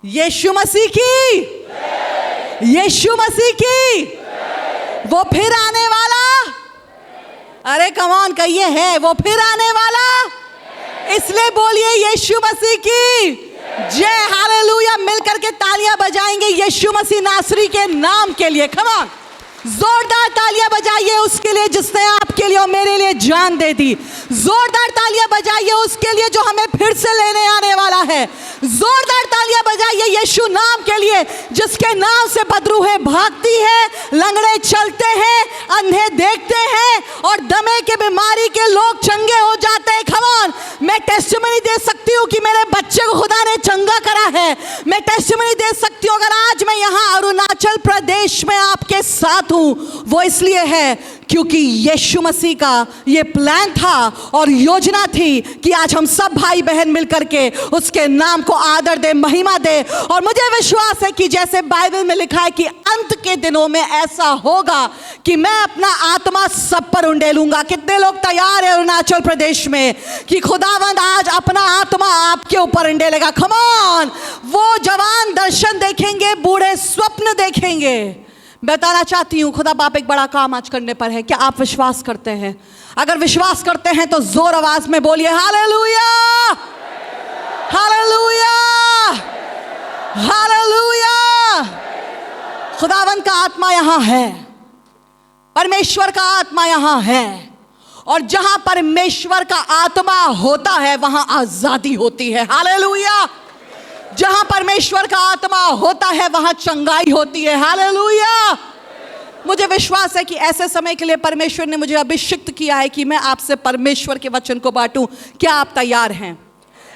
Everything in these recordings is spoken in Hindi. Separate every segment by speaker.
Speaker 1: यीशु मसीह की, यीशु मसीह की, वो फिर आने वाला, अरे कम ऑन कहिए, है वो फिर आने वाला, इसलिए बोलिए यीशु मसीह की जय। हालेलुया, मिलकर के तालियां बजाएंगे यीशु मसीह नासरी के नाम के लिए। कम ऑन, जोरदार तालियां बजाइए उसके लिए जिसने आपके लिए और मेरे लिए जान दे दी। जोरदार तालियां बजाइए उसके लिए जो हमें फिर से लेने आने वाला है। जोरदार तालियां बजाइए यीशु नाम के लिए जिसके नाम से बदरूहें भागती है, लंगड़े चलते हैं, अंधे देखते हैं और दमे के बीमारी के लोग चंगे हो जाते हैं। come on, मैं टेस्टिमनी दे सकती हूँ कि मेरे बच्चे को खुदा ने चंगा करा है। मैं टेस्टिमनी दे सकती हूँ अगर आज मैं यहाँ अरुणाचल प्रदेश में आपके साथ हूँ, वो इसलिए है क्योंकि यीशु मसीह का ये प्लान था और योजना थी कि आज हम सब भाई बहन मिलकर के उसके नाम को आदर दे, महिमा दे। और मुझे विश्वास है कि जैसे बाइबल में लिखा है कि अंत के दिनों में ऐसा होगा कि मैं अपना आत्मा सब पर उंडेलूंगा। कितने लोग तैयार है अरुणाचल प्रदेश में कि खुदावंद आज अपना आत्मा आपके ऊपर उंडेलेगा। कम ऑन, वो जवान दर्शन देखेंगे, बूढ़े स्वप्न देखेंगे। बताना चाहती हूँ खुदा बाप एक बड़ा काम आज करने पर है। क्या आप विश्वास करते हैं? अगर विश्वास करते हैं तो जोर आवाज में बोलिए हालेलुया, हालेलुया, हालेलुया। खुदावंद का आत्मा यहां है, परमेश्वर का आत्मा यहां है, और जहां परमेश्वर का आत्मा होता है वहां आजादी होती है। हालेलुया। जहां परमेश्वर का आत्मा होता है वहां चंगाई होती है। हालेलुया। मुझे विश्वास है कि ऐसे समय के लिए परमेश्वर ने मुझे अभिषिक्त किया है कि मैं आपसे परमेश्वर के वचन को बांटूं। क्या आप तैयार हैं?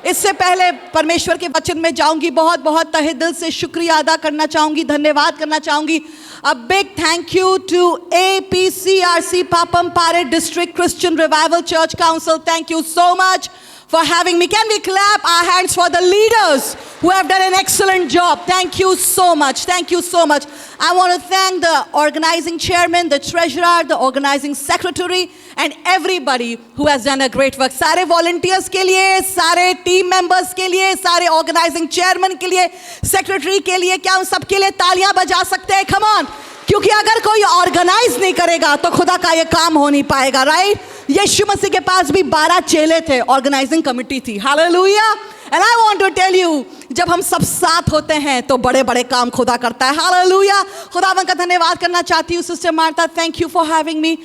Speaker 1: इससे पहले परमेश्वर के वचन में जाऊंगी, बहुत बहुत तहे दिल से शुक्रिया अदा करना चाहूंगी, धन्यवाद करना चाहूंगी। A big thank you to APCRC Papum Pare district Christian revival church council. Thank you so much for having me. Can we clap our hands for the leaders who have done an excellent job? Thank you so much. Thank you so much. I want to thank the organizing chairman, the treasurer, the organizing secretary and everybody who has done a great work. सारे volunteers के लिए, सारे team members के लिए, सारे organizing chairman के लिए, secretary के लिए, क्या हम सबके लिए तालियां बजा सकते हैं? Come on. क्योंकि अगर कोई ऑर्गेनाइज नहीं करेगा तो खुदा का ये काम हो नहीं पाएगा। राइट? यीशु मसीह के पास भी 12 चेले थे, ऑर्गेनाइजिंग कमिटी थी। Hallelujah. And I want to tell you, जब हम सब साथ होते हैं तो बड़े बड़े काम खुदा करता है। हालेलुया। खुदावन का धन्यवाद करना चाहती हूँ। Sister Martha, thank you for having me.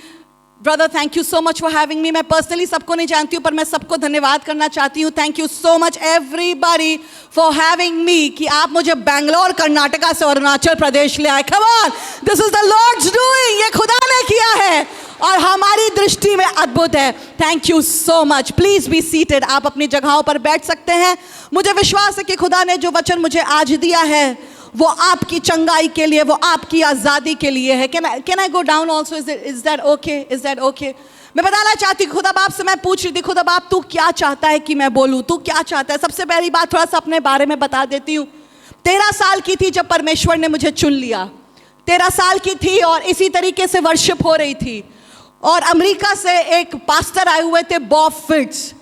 Speaker 1: Brother, thank you so much for having me. मैं पर्सनली सबको नहीं जानती हूँ पर मैं सबको धन्यवाद करना चाहती हूँ। Thank you so much everybody for having me कि आप मुझे बैंगलोर कर्नाटका से अरुणाचल प्रदेश ले आए। Come on, this is the Lord's doing. ये खुदा ने किया है और हमारी दृष्टि में अद्भुत है। Thank you so much. Please be seated. आप अपनी जगहों पर बैठ सकते हैं। मुझे विश्वास है कि खुदा ने जो वचन मुझे आज दिया है वो आपकी चंगाई के लिए, वो आपकी आज़ादी के लिए है। Can I go down also? Is that okay? Is that okay? मैं बताना चाहती हूँ, खुदा बाप से मैं पूछ रही थी, खुदा बाप तू क्या चाहता है कि मैं बोलूँ? तू क्या चाहता है? सबसे पहली बात थोड़ा सा अपने बारे में बता देती हूँ। 13 साल की थी जब परमेश्वर ने मुझे चुन लिया। 13 साल की थी और इसी तरीके से वर्शिप हो रही थी और अमेरिका से एक पास्टर आए हुए थे, बॉब फिट्स,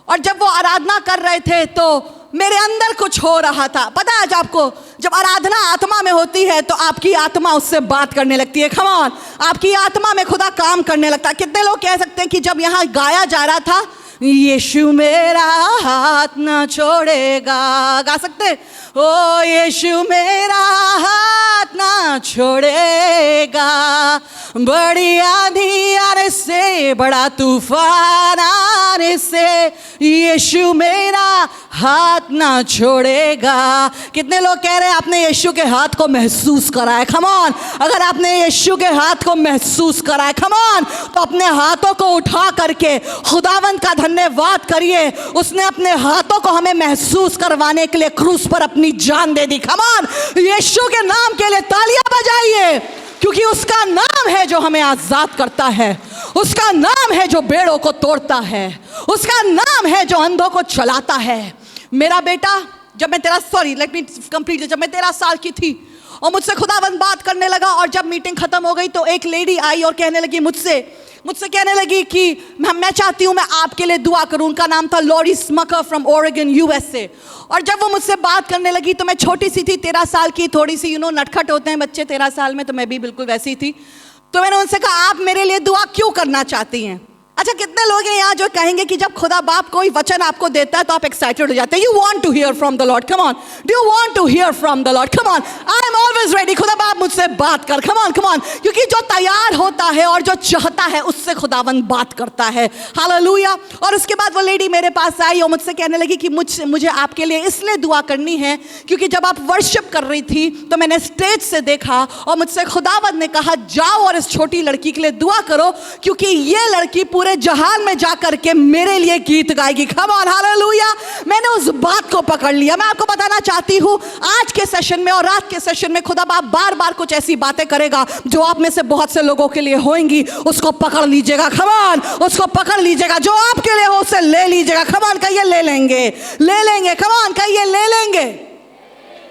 Speaker 1: और जब वो आराधना कर रहे थे तो मेरे अंदर कुछ हो रहा था। पता है आज आपको, जब आराधना आत्मा में होती है तो आपकी आत्मा उससे बात करने लगती है। come on, आपकी आत्मा में खुदा काम करने लगता है। कितने लोग कह सकते हैं कि जब यहाँ गाया जा रहा था यीशु मेरा हाथ ना छोड़ेगा, गा सकते? ओ यीशु मेरा हाथ ना छोड़ेगा, बड़ी आंधी आने से, बड़ा तूफान आने से, यीशु मेरा हाथ ना छोड़ेगा। कितने लोग कह रहे हैं आपने यीशु के हाथ को महसूस करा है? come on, अगर आपने यीशु के हाथ को महसूस करा है, come on, तो अपने हाथों को उठा करके खुदावंत का धन्यवाद करिए। उसने अपने हाथों को हमें महसूस करवाने के लिए क्रूस पर अपनी जान दे दी। come on, यीशु के नाम के लिए तालियां बजाइए क्योंकि उसका नाम है जो हमें आजाद करता है, उसका नाम है जो बेड़ों को तोड़ता है, उसका नाम है जो अंधों को चलाता है। मेरा बेटा, जब मैं 13 साल की थी और मुझसे खुदावंद बात करने लगा और जब मीटिंग खत्म हो गई तो एक लेडी आई और कहने लगी मुझसे मुझसे कहने लगी कि मैं चाहती हूँ मैं आपके लिए दुआ करूँ। उनका नाम था लॉरी स्मकर फ्रॉम ओरेगन यूएसए। और जब वो मुझसे बात करने लगी तो मैं छोटी सी थी, 13 साल की, थोड़ी सी नटखट होते हैं बच्चे 13 साल में, तो मैं भी बिल्कुल वैसी थी। तो मैंने उनसे कहा आप मेरे लिए दुआ क्यों करना चाहती हैं? अच्छा, कितने लोग हैं यहाँ जो कहेंगे कि जब खुदा बाप कोई वचन आपको देता है तो आप एक्साइटेड हो जाते हैं? You want to hear from the Lord, come on, do you want to hear from the Lord, come on, I am always ready, खुदा बाप मुझसे बात कर, कम ऑन कम ऑन। क्योंकि जो तैयार होता है और जो चाहता है उससे खुदावंद बात करता है। हालेलुया। और उसके बाद वो लेडी मेरे पास आई और मुझसे कहने लगी कि मुझे आपके लिए इसलिए दुआ करनी है क्योंकि जब आप वर्शिप कर रही थी तो मैंने स्टेज से देखा और मुझसे खुदावंद ने कहा जाओ और इस छोटी लड़की के लिए दुआ करो क्योंकि ये लड़की पूरे जहान में जाकर के मेरे लिए गीत गाएगी। Come on, hallelujah. मैंने उस बात को पकड़ लिया। मैं आपको बताना चाहती हूं आज के सेशन में और रात के सेशन में खुदा बाप बार बार कुछ ऐसी बातें करेगा जो आप में से बहुत से लोगों के लिए होंगी। उसको पकड़ लीजिएगा, कम ऑन, उसको पकड़ लीजिएगा। जो आपके लिए हो उसे ले लीजिएगा। कम ऑन कहिए ले लेंगे, ले लेंगे, कम ऑन कहिए ले लेंगे,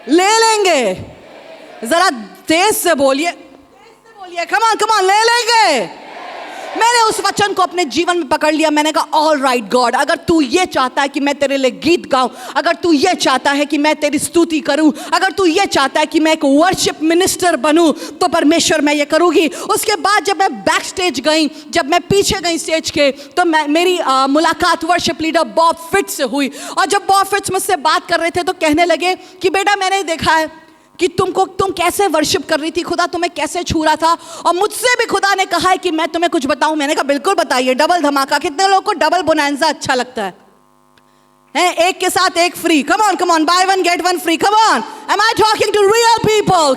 Speaker 1: ले लेंगे। जरा तेज से बोलिए, कम ऑन, ले लेंगे। मैंने उस वचन को अपने जीवन में पकड़ लिया। मैंने कहा ऑल राइट गॉड, अगर तू ये चाहता है कि मैं तेरे लिए गीत गाऊं, अगर तू ये चाहता है कि मैं तेरी स्तुति करूं, अगर तू ये चाहता है कि मैं एक वर्शिप मिनिस्टर बनूं, तो परमेश्वर मैं ये करूंगी। उसके बाद जब मैं बैक स्टेज गई, जब मैं पीछे गई स्टेज के, तो मेरी मुलाकात वर्शिप लीडर बॉब फिट्स से हुई। और जब बॉब फिट्स मुझसे बात कर रहे थे तो कहने लगे कि बेटा मैंने देखा है कि तुम कैसे वर्शिप कर रही थी, खुदा तुम्हें कैसे छू रहा था। और मुझसे भी खुदा ने कहा है कि मैं तुम्हें कुछ बताऊं। मैंने कहा बिल्कुल बताइए। डबल धमाका, कितने लोगों को डबल बोनांजा अच्छा लगता है? एक के साथ एक फ्री, come on, buy one get one free, come on, am I talking to real people,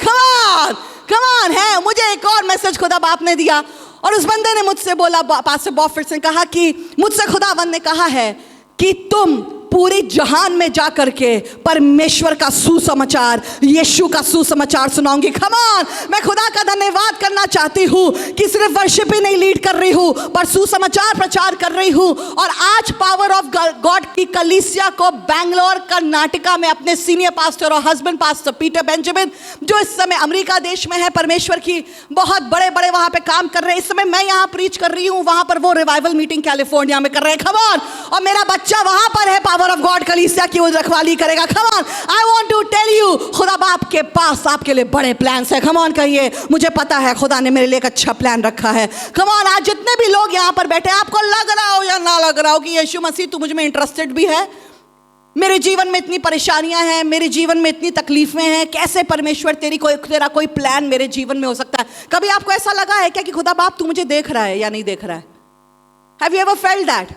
Speaker 1: come on है। मुझे एक और मैसेज खुदा बाप ने दिया और उस बंदे ने मुझसे बोला, पास्टर बॉब फिट्स ने कहा कि मुझसे खुदावंद ने कहा है कि तुम पूरी जहान में जाकर के परमेश्वर का सुसमाचार, यीशु का सुसमाचार सुनाऊंगी। कम ऑन, मैं खुदा का धन्यवाद करना चाहती हूँ कि सिर्फ वर्शिप ही नहीं लीड कर रही हूँ पर सुसमाचार प्रचार कर रही हूँ। और आज पावर ऑफ गॉड की कलीसिया को बैंगलोर कर्नाटका में अपने सीनियर पास्टर और हस्बैंड पास्टर पीटर बेंजामिन, जो इस समय अमेरिका देश में है, परमेश्वर की बहुत बड़े बड़े वहां पे काम कर रहे हैं। इस समय मैं यहाँ प्रीच कर रही हूँ, वहां पर वो रिवाइवल मीटिंग कैलिफोर्निया में कर रहे हैं। कम ऑन, और मेरा बच्चा वहां पर है, पावर ऑफ गॉड कलीसिया की वो रखवाली करेगा। Come on, I want to tell you, खुदा बाप के पास आपके लिए बड़े प्लान्स है। कम ऑन कहिए, मुझे पता है खुदा ने मेरे लिए एक अच्छा प्लान रखा है। कम ऑन, आज जितने भी लोग यहाँ पर बैठे, आपको लग रहा हो या ना लग रहा हो कि यीशु मसीह तू मुझ में इंटरेस्टेड भी है, मेरे जीवन में इतनी परेशानियां हैं, मेरे जीवन में इतनी तकलीफें हैं, कैसे परमेश्वर तेरा कोई प्लान मेरे जीवन में हो सकता है? कभी आपको ऐसा लगा है क्या कि खुदा बाप तू मुझे देख रहा है या नहीं देख रहा है? Have you ever felt that?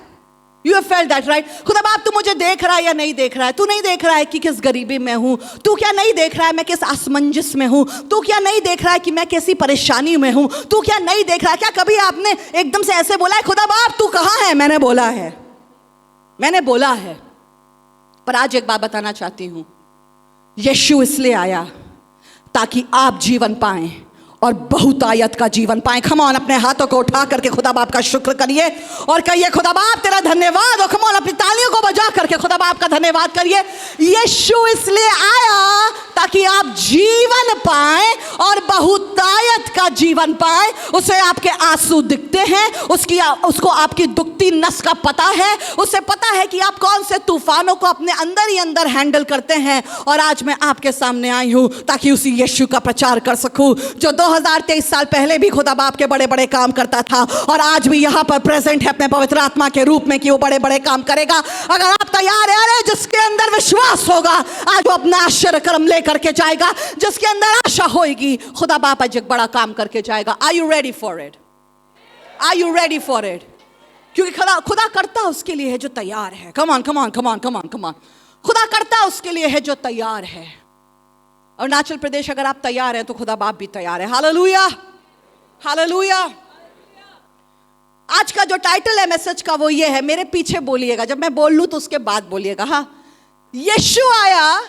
Speaker 1: You have felt that, right? खुदा बाप तू मुझे देख रहा है या नहीं देख रहा है? तू नहीं देख रहा है कि किस गरीबी में हूँ? तू क्या नहीं देख रहा है मैं किस असमंजस में हूँ? तू क्या नहीं देख रहा है कि मैं कैसी परेशानी में हूँ? तू क्या नहीं देख रहा है? क्या कभी आपने एकदम से ऐसे बोला है खुदा बाप तू कहाँ है? मैंने बोला है। पर आज एक बात बताना चाहती हूँ, यीशु इसलिए आया ताकि आप जीवन पाएं और बहुतायत का जीवन पाएं। कम ऑन, अपने हाथों को उठा करके खुदा बाप का शुक्र करिए और कहिए खुदा बाप तेरा धन्यवाद। और कम ऑन, अपनी तालियों को बजा करके खुदा बाप का धन्यवाद करिए। यीशु इसलिए आया ताकि आप जीवन पाएं और बहुतायत का जीवन पाएं। उसे आपके आंसू दिखते हैं, उसको आपकी दुखती नस का पता है, उसे पता है कि आप कौन से तूफानों को अपने अंदर ही अंदर हैंडल करते हैं। और आज मैं आपके सामने आई हूं ताकि उसी यीशु का प्रचार कर सकूं जो 2023 साल पहले भी खुदा बाप के बड़े बड़े काम करता था और आज भी यहाँ पर प्रेजेंट है अपने पवित्र आत्मा के रूप में कि वो बड़े बड़े काम करेगा। अगर आप तैयार हैं, अरे जिसके अंदर विश्वास होगा आज वो अपना आश्चर्य कर्म लेकर के जाएगा। जिसके अंदर आशा होगी खुदा बाप आज एक बड़ा काम करके जाएगा। Are you ready for it? Are you ready for it? क्योंकि खुदा करता उसके लिए है जो तैयार है। Come on, come on, come on, come on, come on. खुदा करता उसके लिए है जो तैयार है। अरुणाचल प्रदेश अगर आप तैयार हैं तो खुदा बाप भी तैयार है। Hallelujah, hallelujah. आज का जो टाइटल है मैसेज का वो ये है, मेरे पीछे बोलिएगा, जब मैं बोल लूं तो उसके बाद बोलिएगा। हाँ, यीशु आया,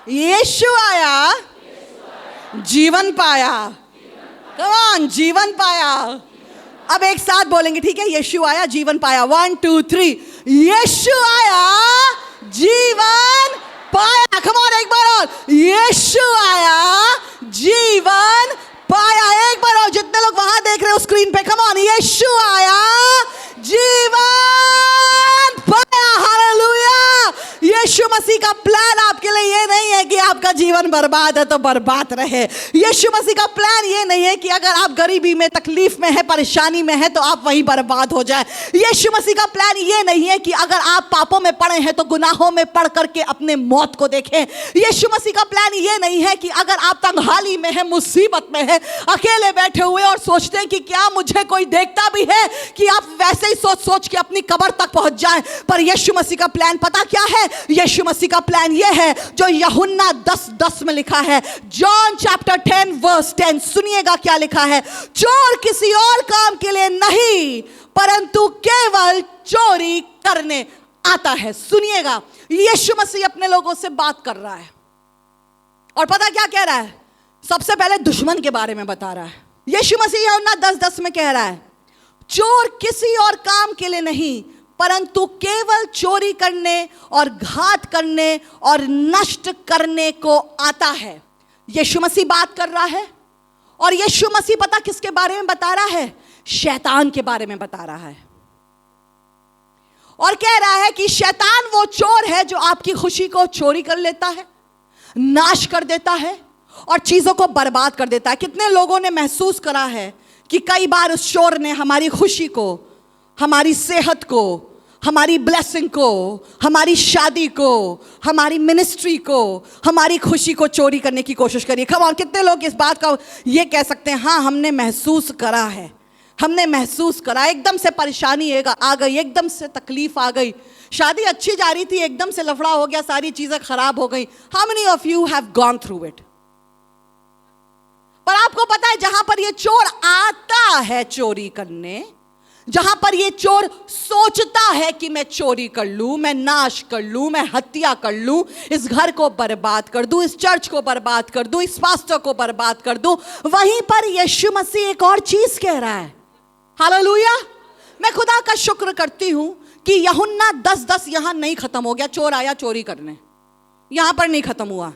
Speaker 1: यीशु आया, जीवन पाया। कम ऑन, जीवन पाया। अब एक साथ बोलेंगे, ठीक है? यीशु आया, जीवन पाया। 1 2 3। यीशु आया, जीवन पाया। कम ऑन, एक बार और। यीशु आया, जीवन पाया। एक बार और जितने लोग वहां देख रहे हो स्क्रीन पे, कम ऑन, यीशु आया, जीवन पाया। हालेलुया। यीशु मसीह का प्लान आपके लिए ये नहीं है कि आपका जीवन बर्बाद है तो बर्बाद रहे। यीशु मसीह का प्लान ये नहीं है कि अगर आप गरीबी में, तकलीफ में है, परेशानी में है तो आप वहीं बर्बाद हो जाए। यीशु मसीह का प्लान ये नहीं है कि अगर आप पापों में पड़े हैं तो गुनाहों में पड़ करके अपने मौत को देखें। यीशु मसीह का प्लान ये नहीं है कि अगर आप तंगहाली में है, मुसीबत में है, अकेले बैठे हुए और सोचते हैं कि क्या मुझे कोई देखता भी है, कि आप वैसे ही सोच सोच के अपनी कब्र तक पहुंच जाएं। पर यीशु मसीह का प्लान पता क्या है? यीशु मसीह का प्लान यह है जो यूहन्ना 10:10 में लिखा है। जॉन चैप्टर 10 वर्स 10, सुनिएगा क्या लिखा है। चोर किसी और काम के लिए नहीं परंतु केवल चोरी करने आता है। सुनिएगा, यीशु मसीह अपने लोगों से बात कर रहा है और पता क्या कह रहा है? सबसे पहले दुश्मन के बारे में बता रहा है। यीशु मसीह यूहन्ना 10:10 में कह रहा है, चोर किसी और काम के लिए नहीं परंतु केवल चोरी करने और घात करने और नष्ट करने को आता है। यीशु मसीह बात कर रहा है और यीशु मसीह पता किसके बारे में बता रहा है? शैतान के बारे में बता रहा है और कह रहा है कि शैतान वो चोर है जो आपकी खुशी को चोरी कर लेता है, नाश कर देता है और चीजों को बर्बाद कर देता है। कितने लोगों ने महसूस करा है कि कई बार उस चोर ने हमारी खुशी को, हमारी सेहत को, हमारी ब्लेसिंग को, हमारी शादी को, हमारी मिनिस्ट्री को, हमारी खुशी को चोरी करने की कोशिश करी। कम ऑन, कितने लोग इस बात का ये कह सकते हैं, हाँ हमने महसूस करा है, हमने महसूस करा। एकदम से परेशानी आ गई, एकदम से तकलीफ आ गई, शादी अच्छी जा रही थी, एकदम से लफड़ा हो गया, सारी चीजें खराब हो गई। How many of you have gone through it? पर आपको पता है जहां पर ये चोर आता है चोरी करने, जहां पर ये चोर सोचता है कि मैं चोरी कर लूं, मैं नाश कर लूं, मैं हत्या कर लूं, इस घर को बर्बाद कर दूं, इस चर्च को बर्बाद कर दूं, इस पास्टर को बर्बाद कर दूं, वहीं पर यीशु मसीह एक और चीज कह रहा है। हालेलुया। मैं खुदा का शुक्र करती हूं कि यूहन्ना 10:10 यहां नहीं खत्म हो गया, चोर आया चोरी करने, यहां पर नहीं खत्म हुआ।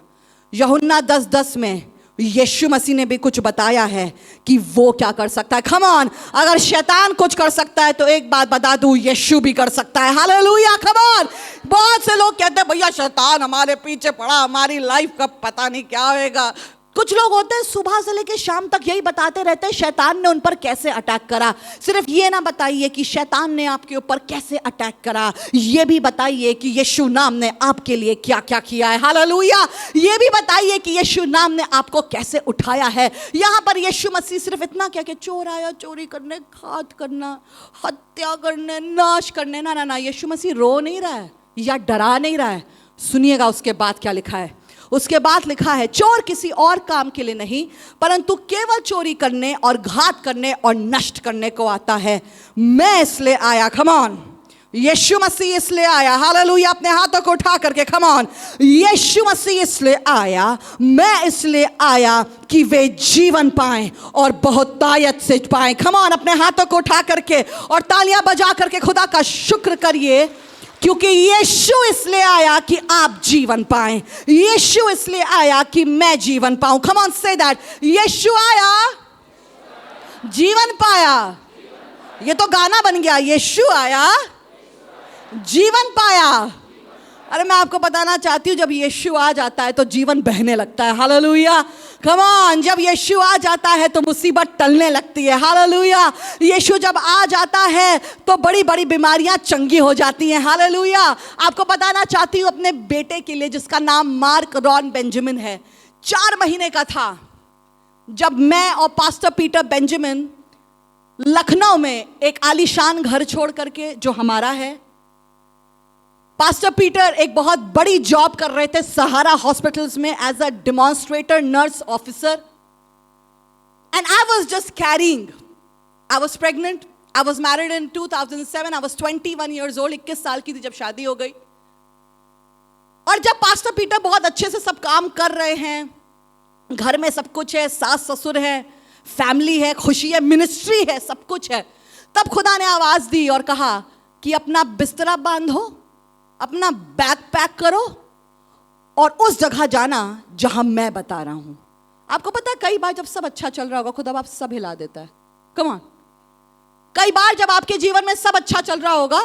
Speaker 1: यूहन्ना 10:10 में यीशु मसीह ने भी कुछ बताया है कि वो क्या कर सकता है। कम ऑन, अगर शैतान कुछ कर सकता है तो एक बात बता दूं, यीशु भी कर सकता है। Hallelujah, come on. बहुत से लोग कहते हैं भैया शैतान हमारे पीछे पड़ा, हमारी लाइफ का पता नहीं क्या होएगा। कुछ लोग होते हैं सुबह से लेकर शाम तक यही बताते रहते हैं शैतान ने उन पर कैसे अटैक करा। सिर्फ ये ना बताइए कि शैतान ने आपके ऊपर कैसे अटैक करा, ये भी बताइए कि यीशु नाम ने आपके लिए क्या क्या किया है। हालेलुया। ये भी बताइए कि यीशु नाम ने आपको कैसे उठाया है। यहाँ पर यीशु मसीह सिर्फ इतना क्या कि चोर आया चोरी करने, घात करना, हत्या करने, नाश करने, ना ना ना, यीशु मसीह रो नहीं रहा है या डरा नहीं रहा है। सुनिएगा उसके बाद क्या लिखा है। उसके बाद लिखा है, चोर किसी और काम के लिए नहीं परंतु केवल चोरी करने और घात करने और नष्ट करने को आता है। मैं इसलिए आया, कम ऑन, यीशु मसीह इसलिए आया। हालेलुया। अपने हाथों को उठा करके कम ऑन, यीशु मसीह इसलिए आया, मैं इसलिए आया कि वे जीवन पाएं और बहुतायत से पाएं। कम ऑन, अपने हाथों को उठा करके और तालियां बजा करके खुदा का शुक्र करिए, क्योंकि यीशु इसलिए आया कि आप जीवन पाएं। यीशु इसलिए आया कि मैं जीवन पाऊं। कम ऑन, से दैट, यीशु आया, जीवन पाया। ये तो गाना बन गया, यीशु आया, जीवन पाया। अरे मैं आपको बताना चाहती हूँ, जब यीशु आ जाता है तो जीवन बहने लगता है। Hallelujah, come on. जब यीशु आ जाता है तो मुसीबत टलने लगती है। हालेलुया। यीशु जब आ जाता है तो बड़ी बड़ी बीमारियां चंगी हो जाती हैं। हालेलुया। आपको बताना चाहती हूँ अपने बेटे के लिए, जिसका नाम मार्क रॉन बेंजामिन है, 4 महीने का था जब मैं और पास्टर पीटर बेंजामिन लखनऊ में एक आलीशान घर छोड़ करके, जो हमारा है, पास्टर पीटर एक बहुत बड़ी जॉब कर रहे थे सहारा हॉस्पिटल्स में as a demonstrator nurse officer, and I was just caring, I was pregnant, I was married in 2007, I was 21 years old, 21 साल की थी जब शादी हो गई। और जब पास्टर पीटर बहुत अच्छे से सब काम कर रहे हैं, घर में सब कुछ है, सास ससुर है, फैमिली है, खुशी है, मिनिस्ट्री है, सब कुछ है, तब खुदा ने आवाज दी और कहा कि अपना बिस्तरा बांधो, अपना बैग पैक करो और उस जगह जाना जहां मैं बता रहा हूं। आपको पता है कई बार जब सब अच्छा चल रहा होगा खुदा बाप सब हिला देता है। कम ऑन, कई बार जब आपके जीवन में सब अच्छा चल रहा होगा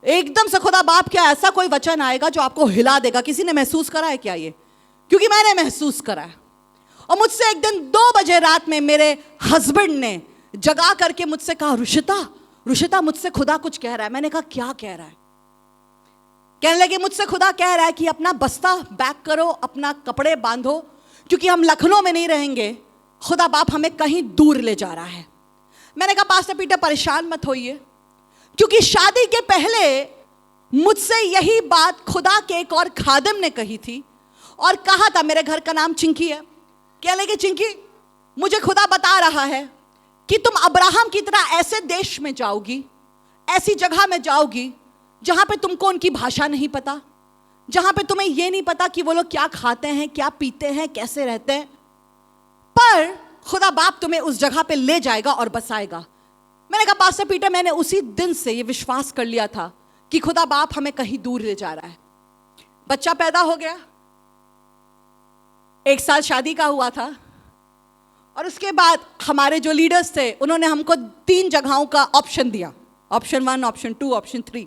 Speaker 1: एकदम से खुदा बाप क्या ऐसा कोई वचन आएगा जो आपको हिला देगा। किसी ने महसूस करा है क्या ये? क्योंकि मैंने महसूस करा है। और मुझसे एक दिन 2 बजे रात में मेरे हस्बैंड ने जगा करके मुझसे कहा, रुशिता मुझसे खुदा कुछ कह रहा है। मैंने कहा क्या कह रहा है? कहने लगे मुझसे खुदा कह रहा है कि अपना बस्ता पैक करो, अपना कपड़े बांधो, क्योंकि हम लखनऊ में नहीं रहेंगे, खुदा बाप हमें कहीं दूर ले जा रहा है। मैंने कहा पास्टर पीटर परेशान मत होइए, क्योंकि शादी के पहले मुझसे यही बात खुदा के एक और खादिम ने कही थी और कहा था। मेरे घर का नाम चिंकी है। कहने लगे चिंकी मुझे खुदा बता रहा है कि तुम अब्राहम की तरह ऐसे देश में जाओगी, ऐसी जगह में जाओगी जहां पे तुमको उनकी भाषा नहीं पता, जहां पे तुम्हें यह नहीं पता कि वो लोग क्या खाते हैं, क्या पीते हैं, कैसे रहते हैं, पर खुदा बाप तुम्हें उस जगह पे ले जाएगा और बसाएगा। मैंने कहा पास्टर पीटर मैंने उसी दिन से ये विश्वास कर लिया था कि खुदा बाप हमें कहीं दूर ले जा रहा है। बच्चा पैदा हो गया, 1 साल शादी का हुआ था और उसके बाद हमारे जो लीडर्स थे उन्होंने हमको 3 जगहों का ऑप्शन दिया, ऑप्शन 1, ऑप्शन 2, ऑप्शन 3,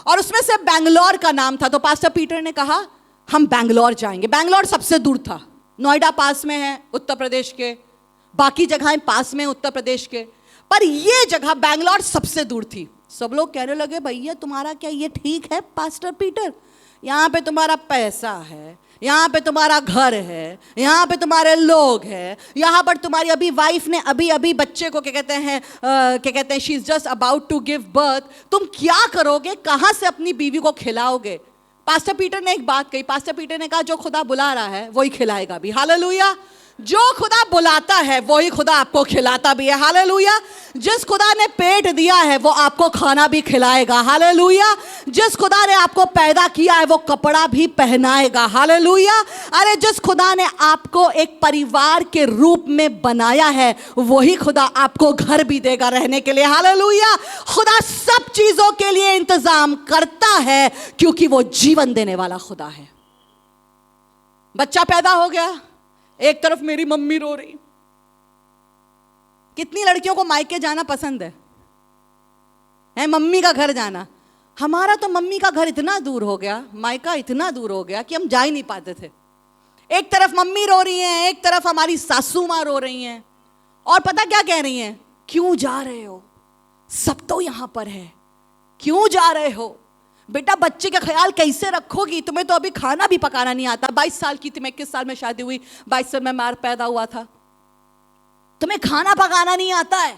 Speaker 1: और उसमें से बैंगलोर का नाम था। तो पास्टर पीटर ने कहा हम बैंगलोर जाएंगे। बैंगलोर सबसे दूर था, नोएडा पास में है उत्तर प्रदेश के, बाकी जगहें पास में उत्तर प्रदेश के, पर ये जगह बैंगलोर सबसे दूर थी। सब लोग कहने लगे भैया तुम्हारा क्या ये ठीक है पास्टर पीटर? यहाँ पे तुम्हारा पैसा है, यहाँ पे तुम्हारा घर है, यहाँ पे तुम्हारे लोग हैं, यहाँ पर तुम्हारी अभी वाइफ ने अभी बच्चे को क्या कहते हैं she is just about to give birth. तुम क्या करोगे, कहाँ से अपनी बीवी को खिलाओगे? पास्टर पीटर ने एक बात कही। पास्टर पीटर ने कहा जो खुदा बुला रहा है वही खिलाएगा भी। हालेलुया। जो खुदा बुलाता है वही खुदा आपको खिलाता भी है। हालेलुया। जिस खुदा ने पेट दिया है वो आपको खाना भी खिलाएगा। हालेलुया। जिस खुदा ने आपको पैदा किया है वो कपड़ा भी पहनाएगा। हालेलुया। अरे जिस खुदा ने आपको एक परिवार के रूप में बनाया है वही खुदा आपको घर भी देगा रहने के लिए। हालेलुया। खुदा सब चीजों के लिए इंतजाम करता है क्योंकि वो जीवन देने वाला खुदा है। बच्चा पैदा हो गया, एक तरफ मेरी मम्मी रो रही। कितनी लड़कियों को मायके जाना पसंद है मम्मी का घर जाना। हमारा तो मम्मी का घर इतना दूर हो गया, मायका इतना दूर हो गया कि हम जा ही नहीं पाते थे। एक तरफ मम्मी रो रही हैं, एक तरफ हमारी सासू माँ रो रही हैं, और पता क्या कह रही हैं? क्यों जा रहे हो, सब तो यहां पर है, क्यों जा रहे हो? बेटा बच्चे का ख्याल कैसे रखोगी? तुम्हें तो अभी खाना भी पकाना नहीं आता। 22 साल की थी मैं, 21 साल में शादी हुई, 22 साल में मार पैदा हुआ था। तुम्हें खाना पकाना नहीं आता है,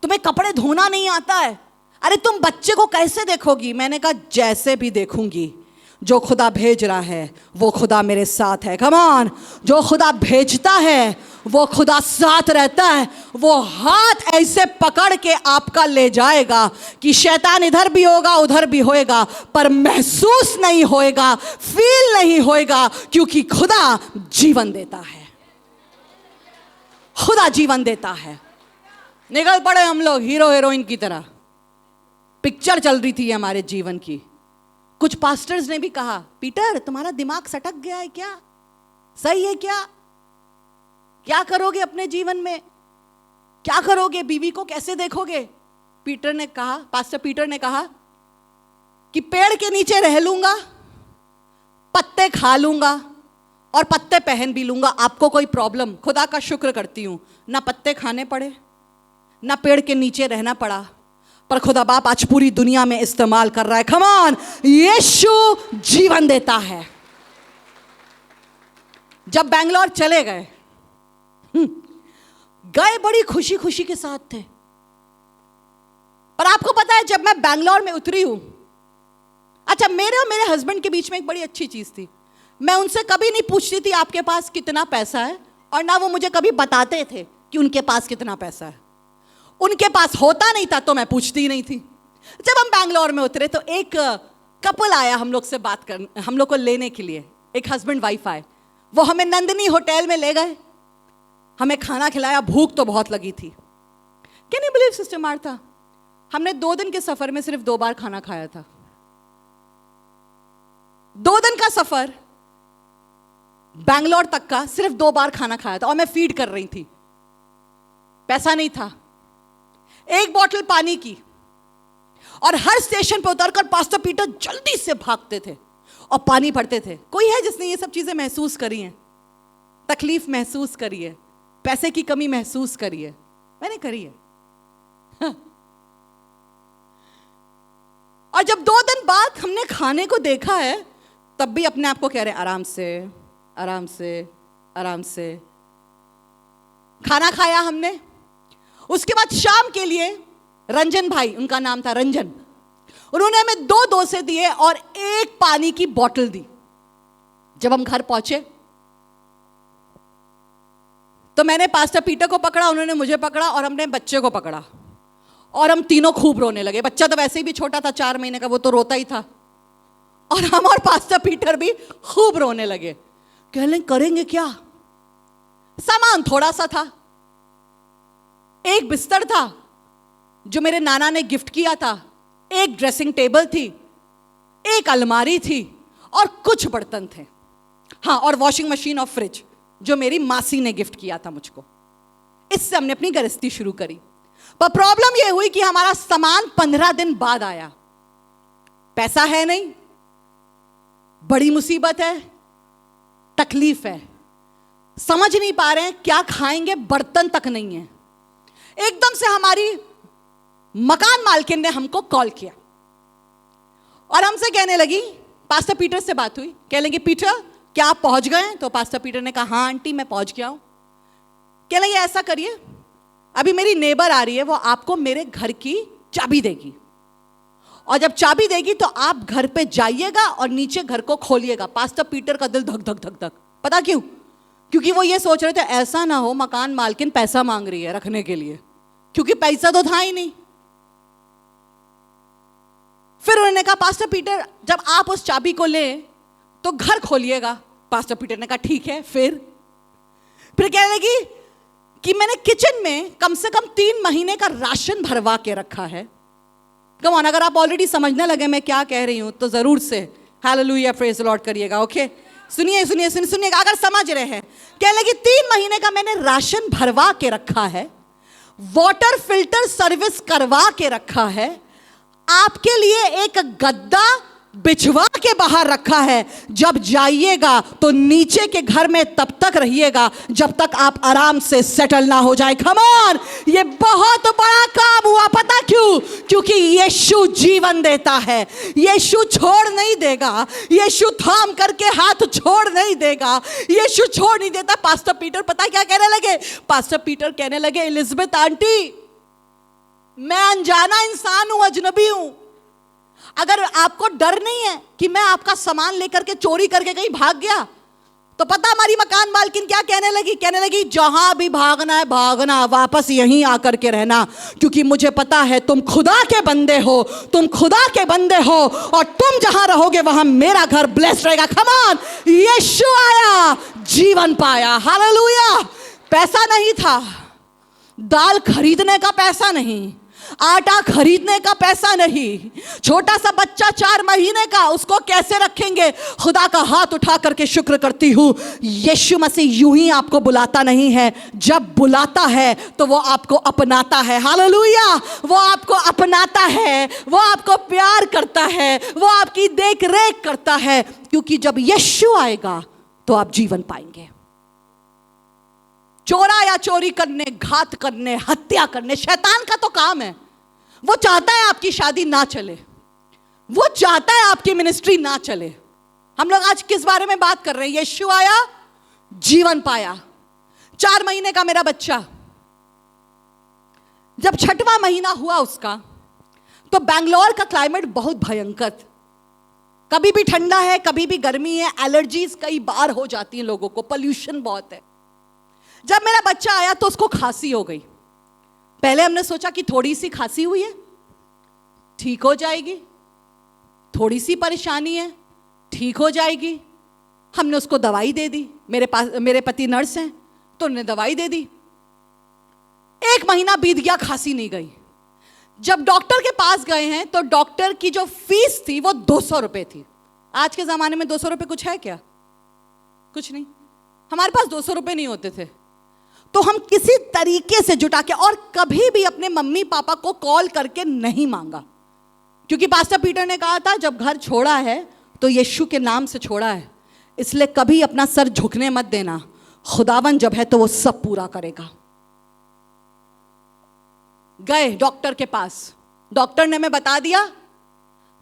Speaker 1: तुम्हें कपड़े धोना नहीं आता है, अरे तुम बच्चे को कैसे देखोगी? मैंने कहा जैसे भी देखूंगी, जो खुदा भेज रहा है वो खुदा मेरे साथ है। Come on. जो खुदा भेजता है वो खुदा साथ रहता है। वो हाथ ऐसे पकड़ के आपका ले जाएगा कि शैतान इधर भी होगा उधर भी होएगा, पर महसूस नहीं होएगा, फील नहीं होएगा, क्योंकि खुदा जीवन देता है। खुदा जीवन देता है। निकल पड़े हम लोग हीरो हीरोइन की तरह। पिक्चर चल रही थी हमारे जीवन की। कुछ पास्टर्स ने भी कहा पीटर तुम्हारा दिमाग सटक गया है क्या? सही है क्या? क्या करोगे अपने जीवन में? क्या करोगे? बीवी को कैसे देखोगे? पीटर ने कहा, पास्टर पीटर ने कहा कि पेड़ के नीचे रह लूंगा, पत्ते खा लूंगा और पत्ते पहन भी लूंगा, आपको कोई प्रॉब्लम? खुदा का शुक्र करती हूं ना पत्ते खाने पड़े ना पेड़ के नीचे रहना पड़ा, पर खुदा बाप आज पूरी दुनिया में इस्तेमाल कर रहा है। Come on. यीशु जीवन देता है। जब बैंगलोर चले गए, गए बड़ी खुशी खुशी के साथ थे, पर आपको पता है जब मैं बैंगलोर में उतरी हूं, अच्छा मेरे और मेरे हस्बैंड के बीच में एक बड़ी अच्छी चीज थी। मैं उनसे कभी नहीं पूछती थी आपके पास कितना पैसा है, और ना वो मुझे कभी बताते थे कि उनके पास कितना पैसा है। उनके पास होता नहीं था तो मैं पूछती ही नहीं थी। जब हम बैंगलोर में उतरे तो एक कपल आया हम लोग से बात करने, हम लोग को लेने के लिए। एक हस्बैंड वाइफ आए, वो हमें नंदिनी होटल में ले गए, हमें खाना खिलाया। भूख तो बहुत लगी थी। Can you believe sister Martha, हमने 2 दिन के सफर में सिर्फ 2 बार खाना खाया था। 2 दिन का सफर बैंगलोर तक का सिर्फ 2 बार खाना खाया था और मैं फीड कर रही थी, पैसा नहीं था। 1 बॉटल पानी की, और हर स्टेशन पर उतरकर पास्टर पीटर जल्दी से भागते थे और पानी भरते थे। कोई है जिसने ये सब चीजें महसूस करी हैं? तकलीफ महसूस करी है, पैसे की कमी महसूस करी है? मैंने करी है। हाँ। और जब 2 दिन बाद हमने खाने को देखा है, तब भी अपने आप को कह रहे आराम से आराम से आराम से। खाना खाया हमने। उसके बाद शाम के लिए रंजन भाई, उनका नाम था रंजन, उन्होंने हमें 2 डोसे दिए और 1 पानी की बोतल दी। जब हम घर पहुंचे तो मैंने पास्टर पीटर को पकड़ा, उन्होंने मुझे पकड़ा और हमने बच्चे को पकड़ा और हम तीनों खूब रोने लगे। बच्चा तो वैसे ही भी छोटा था, 4 महीने का, वो तो रोता ही था। और हम और पास्टर पीटर भी खूब रोने लगे। कहने करेंगे क्या? सामान थोड़ा सा था, 1 बिस्तर था जो मेरे नाना ने गिफ्ट किया था, 1 ड्रेसिंग टेबल थी, 1 अलमारी थी और कुछ बर्तन थे। हाँ, और वॉशिंग मशीन और फ्रिज जो मेरी मासी ने गिफ्ट किया था मुझको। इससे हमने अपनी गृहस्थी शुरू करी। पर प्रॉब्लम यह हुई कि हमारा सामान 15 दिन बाद आया। पैसा है नहीं, बड़ी मुसीबत है, तकलीफ है, समझ नहीं पा रहे हैं क्या खाएंगे, बर्तन तक नहीं है। एकदम से हमारी मकान मालकिन ने हमको कॉल किया और हमसे कहने लगी, पास्टर पीटर से बात हुई, कहने लगी पीटर क्या आप पहुंच गए? तो पास्टर पीटर ने कहा हाँ आंटी मैं पहुंच गया हूं। कहने लगी ऐसा करिए, अभी मेरी नेबर आ रही है, वो आपको मेरे घर की चाबी देगी और जब चाबी देगी तो आप घर पे जाइएगा और नीचे घर को खोलिएगा। पास्टर पीटर का दिल धक धक धक धक। पता क्यों? क्योंकि वो ये सोच रहे थे ऐसा ना हो मकान मालकिन पैसा मांग रही है रखने के लिए, क्योंकि पैसा तो था ही नहीं। फिर उन्होंने कहा पास्टर पीटर जब आप उस चाबी को ले तो घर खोलिएगा। पास्टर पीटर ने कहा ठीक है। फिर कहने लगी कि मैंने किचन में कम से कम 3 महीने का राशन भरवा के रखा है। कम ऑन, अगर आप ऑलरेडी समझने लगे मैं क्या कह रही हूं तो जरूर से हालेलुया प्रेज द लॉर्ड करिएगा। ओके, सुनिएगा अगर समझ रहे हैं। कहने लगी 3 महीने का मैंने राशन भरवा के रखा है, वाटर फिल्टर सर्विस करवा के रखा है, आपके लिए एक गद्दा बिछवा के बाहर रखा है। जब जाइएगा तो नीचे के घर में तब तक रहिएगा जब तक आप आराम से सेटल ना हो जाए। कम ऑन, ये बहुत बड़ा काम हुआ। पता क्यों? क्योंकि यीशु जीवन देता है, यीशु छोड़ नहीं देगा, यीशु थाम करके हाथ छोड़ नहीं देगा, यीशु छोड़ नहीं देता। पास्टर पीटर पता क्या कहने लगे? पास्टर पीटर कहने लगे एलिजाबेथ आंटी मैं अनजाना इंसान हूं, अजनबी हूं, अगर आपको डर नहीं है कि मैं आपका सामान लेकर के चोरी करके कहीं भाग गया तो पता हमारी मकान मालकिन क्या कहने लगी? कहने लगी जहां भी भागना है भागना, वापस यहीं आकर के रहना, क्योंकि मुझे पता है तुम खुदा के बंदे हो, तुम खुदा के बंदे हो और तुम जहां रहोगे वहां मेरा घर ब्लेस्ड रहेगा। कम ऑन, यीशु आया, जीवन पाया। हालेलुया। पैसा नहीं था, दाल खरीदने का पैसा नहीं, आटा खरीदने का पैसा नहीं, छोटा सा बच्चा 4 महीने का, उसको कैसे रखेंगे? खुदा का हाथ उठा करके शुक्र करती हूं, यीशु मसीह यूं ही आपको बुलाता नहीं है, जब बुलाता है तो वो आपको अपनाता है। हालेलुया। वो आपको अपनाता है, वो आपको प्यार करता है, वो आपकी देख रेख करता है, क्योंकि जब यीशु आएगा तो आप जीवन पाएंगे। चोरा या चोरी करने, घात करने, हत्या करने शैतान का तो काम है। वो चाहता है आपकी शादी ना चले, वो चाहता है आपकी मिनिस्ट्री ना चले। हम लोग आज किस बारे में बात कर रहे हैं? यीशु आया, जीवन पाया। 4 महीने का मेरा बच्चा, जब 6वां महीना हुआ उसका, तो बैंगलोर का क्लाइमेट बहुत भयंकर, कभी भी ठंडा है कभी भी गर्मी है, एलर्जीज कई बार हो जाती हैं लोगों को, पोल्यूशन बहुत है। जब मेरा बच्चा आया तो उसको खांसी हो गई। पहले हमने सोचा कि थोड़ी सी खांसी हुई है, ठीक हो जाएगी, थोड़ी सी परेशानी है, ठीक हो जाएगी। हमने उसको दवाई दे दी, मेरे पति नर्स हैं तो उन्होंने दवाई दे दी। 1 महीना बीत गया, खांसी नहीं गई। जब डॉक्टर के पास गए हैं तो डॉक्टर की जो फीस थी वो 200 रुपए थी। आज के जमाने में 200 रुपए कुछ है क्या? कुछ नहीं। हमारे पास 200 रुपए नहीं होते थे, तो हम किसी तरीके से जुटा के, और कभी भी अपने मम्मी पापा को कॉल करके नहीं मांगा, क्योंकि पास्टर पीटर ने कहा था जब घर छोड़ा है तो यीशु के नाम से छोड़ा है, इसलिए कभी अपना सर झुकने मत देना, खुदावन जब है तो वो सब पूरा करेगा। गए डॉक्टर के पास, डॉक्टर ने हमें बता दिया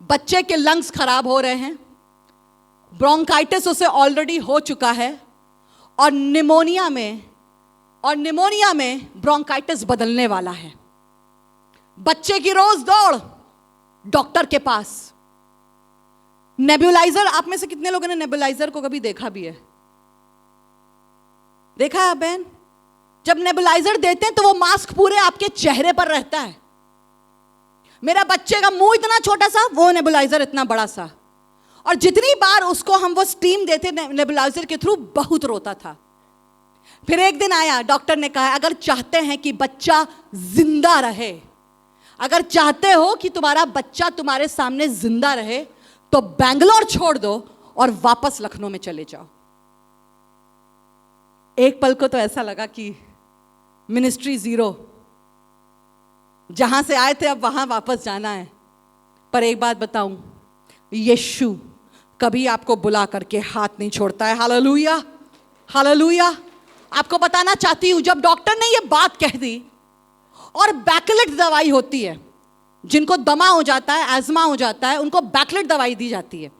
Speaker 1: बच्चे के लंग्स खराब हो रहे हैं, ब्रोंकाइटिस उसे ऑलरेडी हो चुका है, और निमोनिया में ब्रोंकाइटिस बदलने वाला है। बच्चे की रोज दौड़ डॉक्टर के पास। नेबुलाइजर, आप में से कितने लोगों ने नेबुलाइजर को कभी देखा भी है? देखा है बहन? जब नेबुलाइजर देते हैं तो वो मास्क पूरे आपके चेहरे पर रहता है। मेरा बच्चे का मुंह इतना छोटा सा, वो नेबुलाइजर इतना बड़ा सा, और जितनी बार उसको हम वो स्टीम देते नेबुलाइजर के थ्रू, बहुत रोता था। फिर एक दिन आया, डॉक्टर ने कहा अगर चाहते हैं कि बच्चा जिंदा रहे, अगर चाहते हो कि तुम्हारा बच्चा तुम्हारे सामने जिंदा रहे, तो बैंगलोर छोड़ दो और वापस लखनऊ में चले जाओ। एक पल को तो ऐसा लगा कि मिनिस्ट्री जीरो, जहां से आए थे अब वहां वापस जाना है। पर एक बात बताऊं, यीशु कभी आपको बुला करके हाथ नहीं छोड़ता है। Hallelujah, hallelujah. आपको बताना चाहती हूं, जब डॉक्टर ने ये बात कह दी, और बैकलेट दवाई होती है, जिनको दमा हो जाता है, एजमा हो जाता है, उनको बैकलेट दवाई दी जाती है,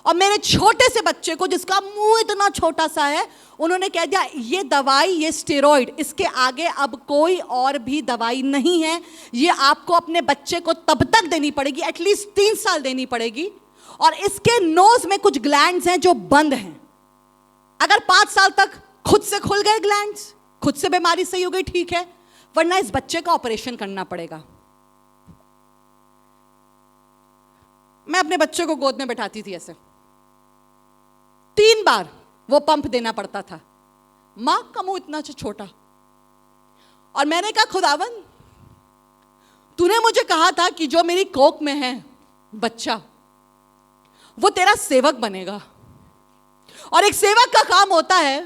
Speaker 1: और मेरे छोटे से बच्चे को जिसका मुंह इतना छोटा सा है, उन्होंने कह दिया ये दवाई, ये स्टेरॉइड, इसके आगे अब कोई और भी दवाई नहीं है, ये आपको अपने बच्चे को तब तक देनी पड़ेगी, एटलीस्ट 3 साल देनी पड़ेगी, और इसके नोज में कुछ ग्लैंड्स हैं जो बंद हैं, अगर 5 साल तक खुद से खुल गए ग्लैंड्स, खुद से बीमारी सही हो गई, ठीक है, वरना इस बच्चे का ऑपरेशन करना पड़ेगा। मैं अपने बच्चे को गोद में बैठाती थी ऐसे, 3 बार वो पंप देना पड़ता था, मां का मुंह इतना छोटा, और मैंने कहा खुदावन, तूने मुझे कहा था कि जो मेरी कोख में है बच्चा, वो तेरा सेवक बनेगा, और एक सेवक का काम होता है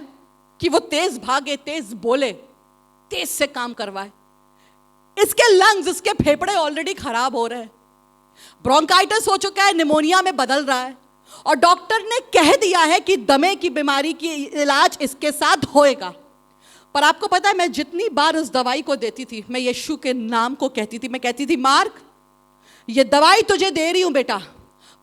Speaker 1: कि वो तेज भागे, तेज बोले, तेज से काम करवाए। इसके लंग्स, इसके फेफड़े ऑलरेडी खराब हो रहे हैं, ब्रोंकाइटिस हो चुका है, निमोनिया में बदल रहा है, और डॉक्टर ने कह दिया है कि दमे की बीमारी की इलाज इसके साथ होएगा। पर आपको पता है, मैं जितनी बार उस दवाई को देती थी, मैं यीशु के नाम को कहती थी, मैं कहती थी मार्क, ये दवाई तुझे दे रही हूं बेटा,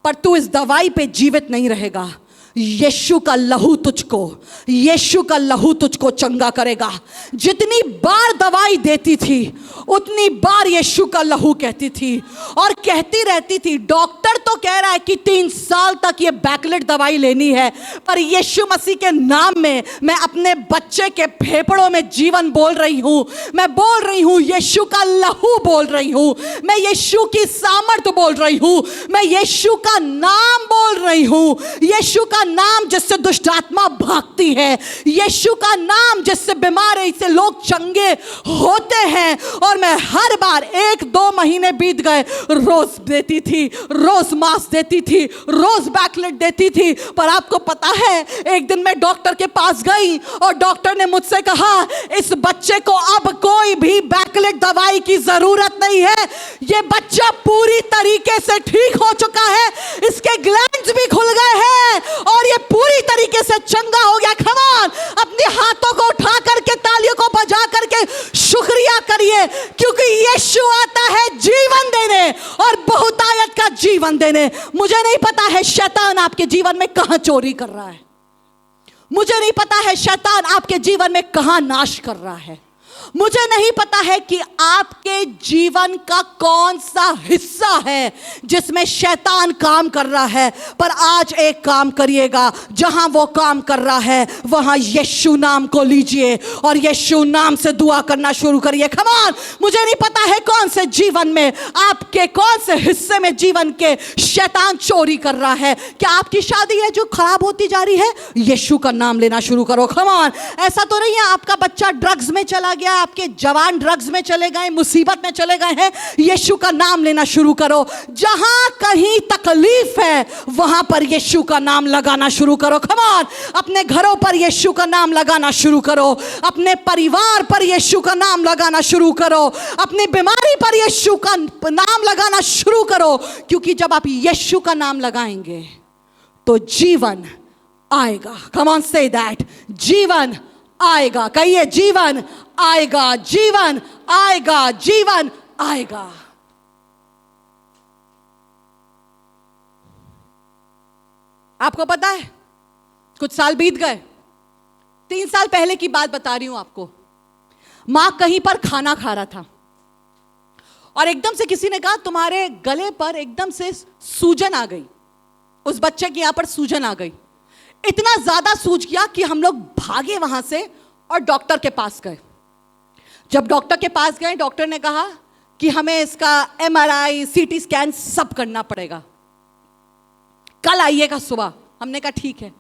Speaker 1: पर तू इस दवाई पे जीवित नहीं रहेगा, यीशु का लहू तुझको, यीशु का लहू तुझको चंगा करेगा। जितनी बार दवाई देती थी उतनी बार यीशु का लहू कहती थी, और कहती रहती थी डॉक्टर तो कह रहा है कि 3 साल तक ये बैकलेट दवाई लेनी है, पर यीशु मसीह के नाम में मैं अपने बच्चे के फेफड़ों में जीवन बोल रही हूं, मैं बोल रही हूं यीशु का लहू बोल रही हूं, मैं यीशु की सामर्थ बोल रही हूं, मैं यीशु का नाम बोल रही हूं, यीशु का नाम जिससे दुष्ट आत्मा भागती है, यीशु का नाम जिससे बीमारी से लोग चंगे होते हैं। और मैं हर बार 1-2 महीने बीत गए, रोज देती थी, रोज मास्क देती थी, रोज बैकलेट देती थी। पर आपको पता है, एक दिन मैं डॉक्टर के पास गई और डॉक्टर ने मुझसे कहा इस बच्चे को अब कोई भी बैकलेट दवाई की जरूरत नहीं है, ये बच्चा पूरी तरीके से ठीक हो चुका है, इसके ग्लैंड्स भी खुल गए हैं और ये पूरी तरीके से चंगा हो गया। come on, अपने हाथों को उठा करके, तालियों को बजा करके शुक्रिया करिए, क्योंकि यीशु आता है जीवन देने और बहुतायत का जीवन देने। मुझे नहीं पता है शैतान आपके जीवन में कहां चोरी कर रहा है, मुझे नहीं पता है शैतान आपके जीवन में कहां नाश कर रहा है, मुझे नहीं पता है कि आपके जीवन का कौन सा हिस्सा है जिसमें शैतान काम कर रहा है। पर आज एक काम करिएगा, जहां वो काम कर रहा है वहां यीशु नाम को लीजिए और यीशु नाम से दुआ करना शुरू करिए। कम ऑन, मुझे नहीं पता है कौन से जीवन में, आपके कौन से हिस्से में जीवन के शैतान चोरी कर रहा है। क्या आपकी शादी है जो खराब होती जा रही है? यीशु का नाम लेना शुरू करो। कम ऑन, ऐसा तो नहीं है आपका बच्चा ड्रग्स में चला गया, आपके जवान ड्रग्स में चले गए, मुसीबत में चले गए हैं, यीशु का नाम लेना शुरू करो। जहां कहीं तकलीफ है वहां पर यीशु का नाम लगाना शुरू करो। कम ऑन, अपने घरों पर यीशु का नाम लगाना शुरू करो, अपने परिवार पर यीशु का नाम लगाना शुरू करो, अपनी बीमारी पर यीशु का नाम लगाना शुरू करो, क्योंकि जब आप यीशु का नाम लगाएंगे तो जीवन आएगा। कम ऑन, से दैट, जीवन आएगा। कहिए जीवन आएगा, जीवन आएगा, जीवन आएगा। आपको पता है, कुछ साल बीत गए, 3 साल पहले की बात बता रही हूं आपको। मां कहीं पर खाना खा रहा था और एकदम से किसी ने कहा तुम्हारे गले पर एकदम से सूजन आ गई। उस बच्चे के यहां पर सूजन आ गई, इतना ज्यादा सूज गया कि हम लोग भागे वहां से और डॉक्टर के पास गए। जब डॉक्टर के पास गए, डॉक्टर ने कहा कि हमें इसका MRI, CT स्कैन सब करना पड़ेगा, कल आइएगा सुबह। हमने कहा ठीक है।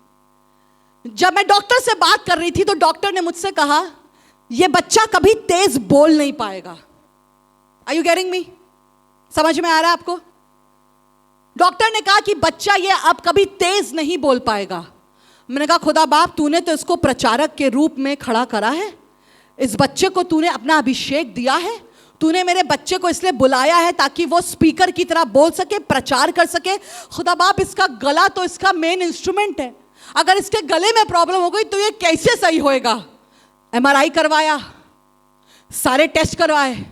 Speaker 1: जब मैं डॉक्टर से बात कर रही थी तो डॉक्टर ने मुझसे कहा यह बच्चा कभी तेज बोल नहीं पाएगा। Are you getting me? समझ में आ रहा है आपको? डॉक्टर ने कहा कि बच्चा ये अब कभी तेज नहीं बोल पाएगा। मैंने कहा खुदा बाप, तूने तो इसको प्रचारक के रूप में खड़ा करा है, इस बच्चे को तूने अपना अभिषेक दिया है, तूने मेरे बच्चे को इसलिए बुलाया है ताकि वो स्पीकर की तरह बोल सके, प्रचार कर सके। खुदा बाप, इसका गला तो इसका मेन इंस्ट्रूमेंट है, अगर इसके गले में प्रॉब्लम हो गई तो ये कैसे सही होएगा? MRI करवाया, सारे टेस्ट करवाए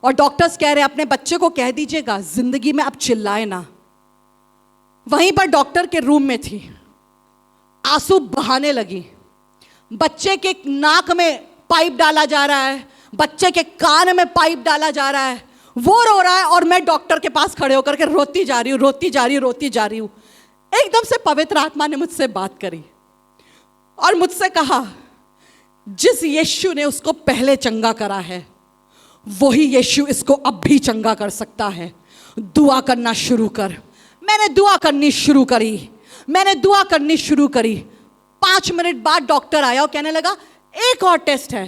Speaker 1: और डॉक्टर्स कह रहे अपने बच्चे को कह दीजिएगा जिंदगी में अब चिल्लाए ना। वहीं पर डॉक्टर के रूम में थी, आंसू बहाने लगी। बच्चे के नाक में पाइप डाला जा रहा है, बच्चे के कान में पाइप डाला जा रहा है, वो रो रहा है और मैं डॉक्टर के पास खड़े होकर के रोती जा रही हूँ, रोती जा रही हूँ, रोती जा रही हूँ। एकदम से पवित्र आत्मा ने मुझसे बात करी और मुझसे कहा जिस यीशु ने उसको पहले चंगा करा है वही यीशु इसको अब भी चंगा कर सकता है। दुआ करना शुरू कर। मैंने दुआ करनी शुरू करी, मैंने दुआ करनी शुरू करी। 5 मिनट बाद डॉक्टर आया और कहने लगा एक और टेस्ट है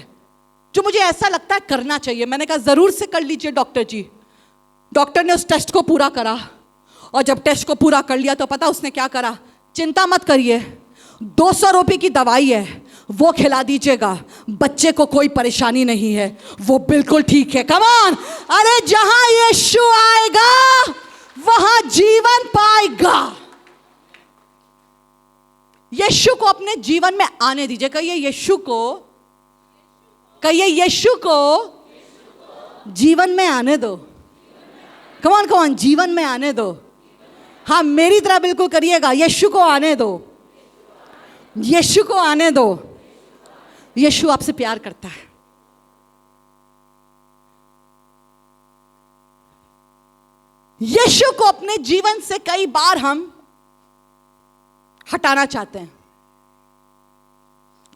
Speaker 1: जो मुझे ऐसा लगता है करना चाहिए। मैंने कहा जरूर से कर लीजिए डॉक्टर जी। डॉक्टर ने उस टेस्ट को पूरा करा और जब टेस्ट को पूरा कर लिया तो पता उसने क्या करा? चिंता मत करिए, 200 रुपये की दवाई है, वो खिला दीजिएगा, बच्चे को कोई परेशानी नहीं है, वो बिल्कुल ठीक है। कम ऑन, अरे जहां यीशु आएगा वहां जीवन पाएगा। यीशु को अपने जीवन में आने दीजिए। कहिए यीशु को, कहिए यीशु को जीवन में आने दो। कम ऑन, कम ऑन, जीवन में आने दो। हाँ, मेरी तरह बिल्कुल करिएगा, यीशु को आने दो, यीशु को आने दो। यीशु आपसे प्यार करता है। यीशु को अपने जीवन से कई बार हम हटाना चाहते हैं।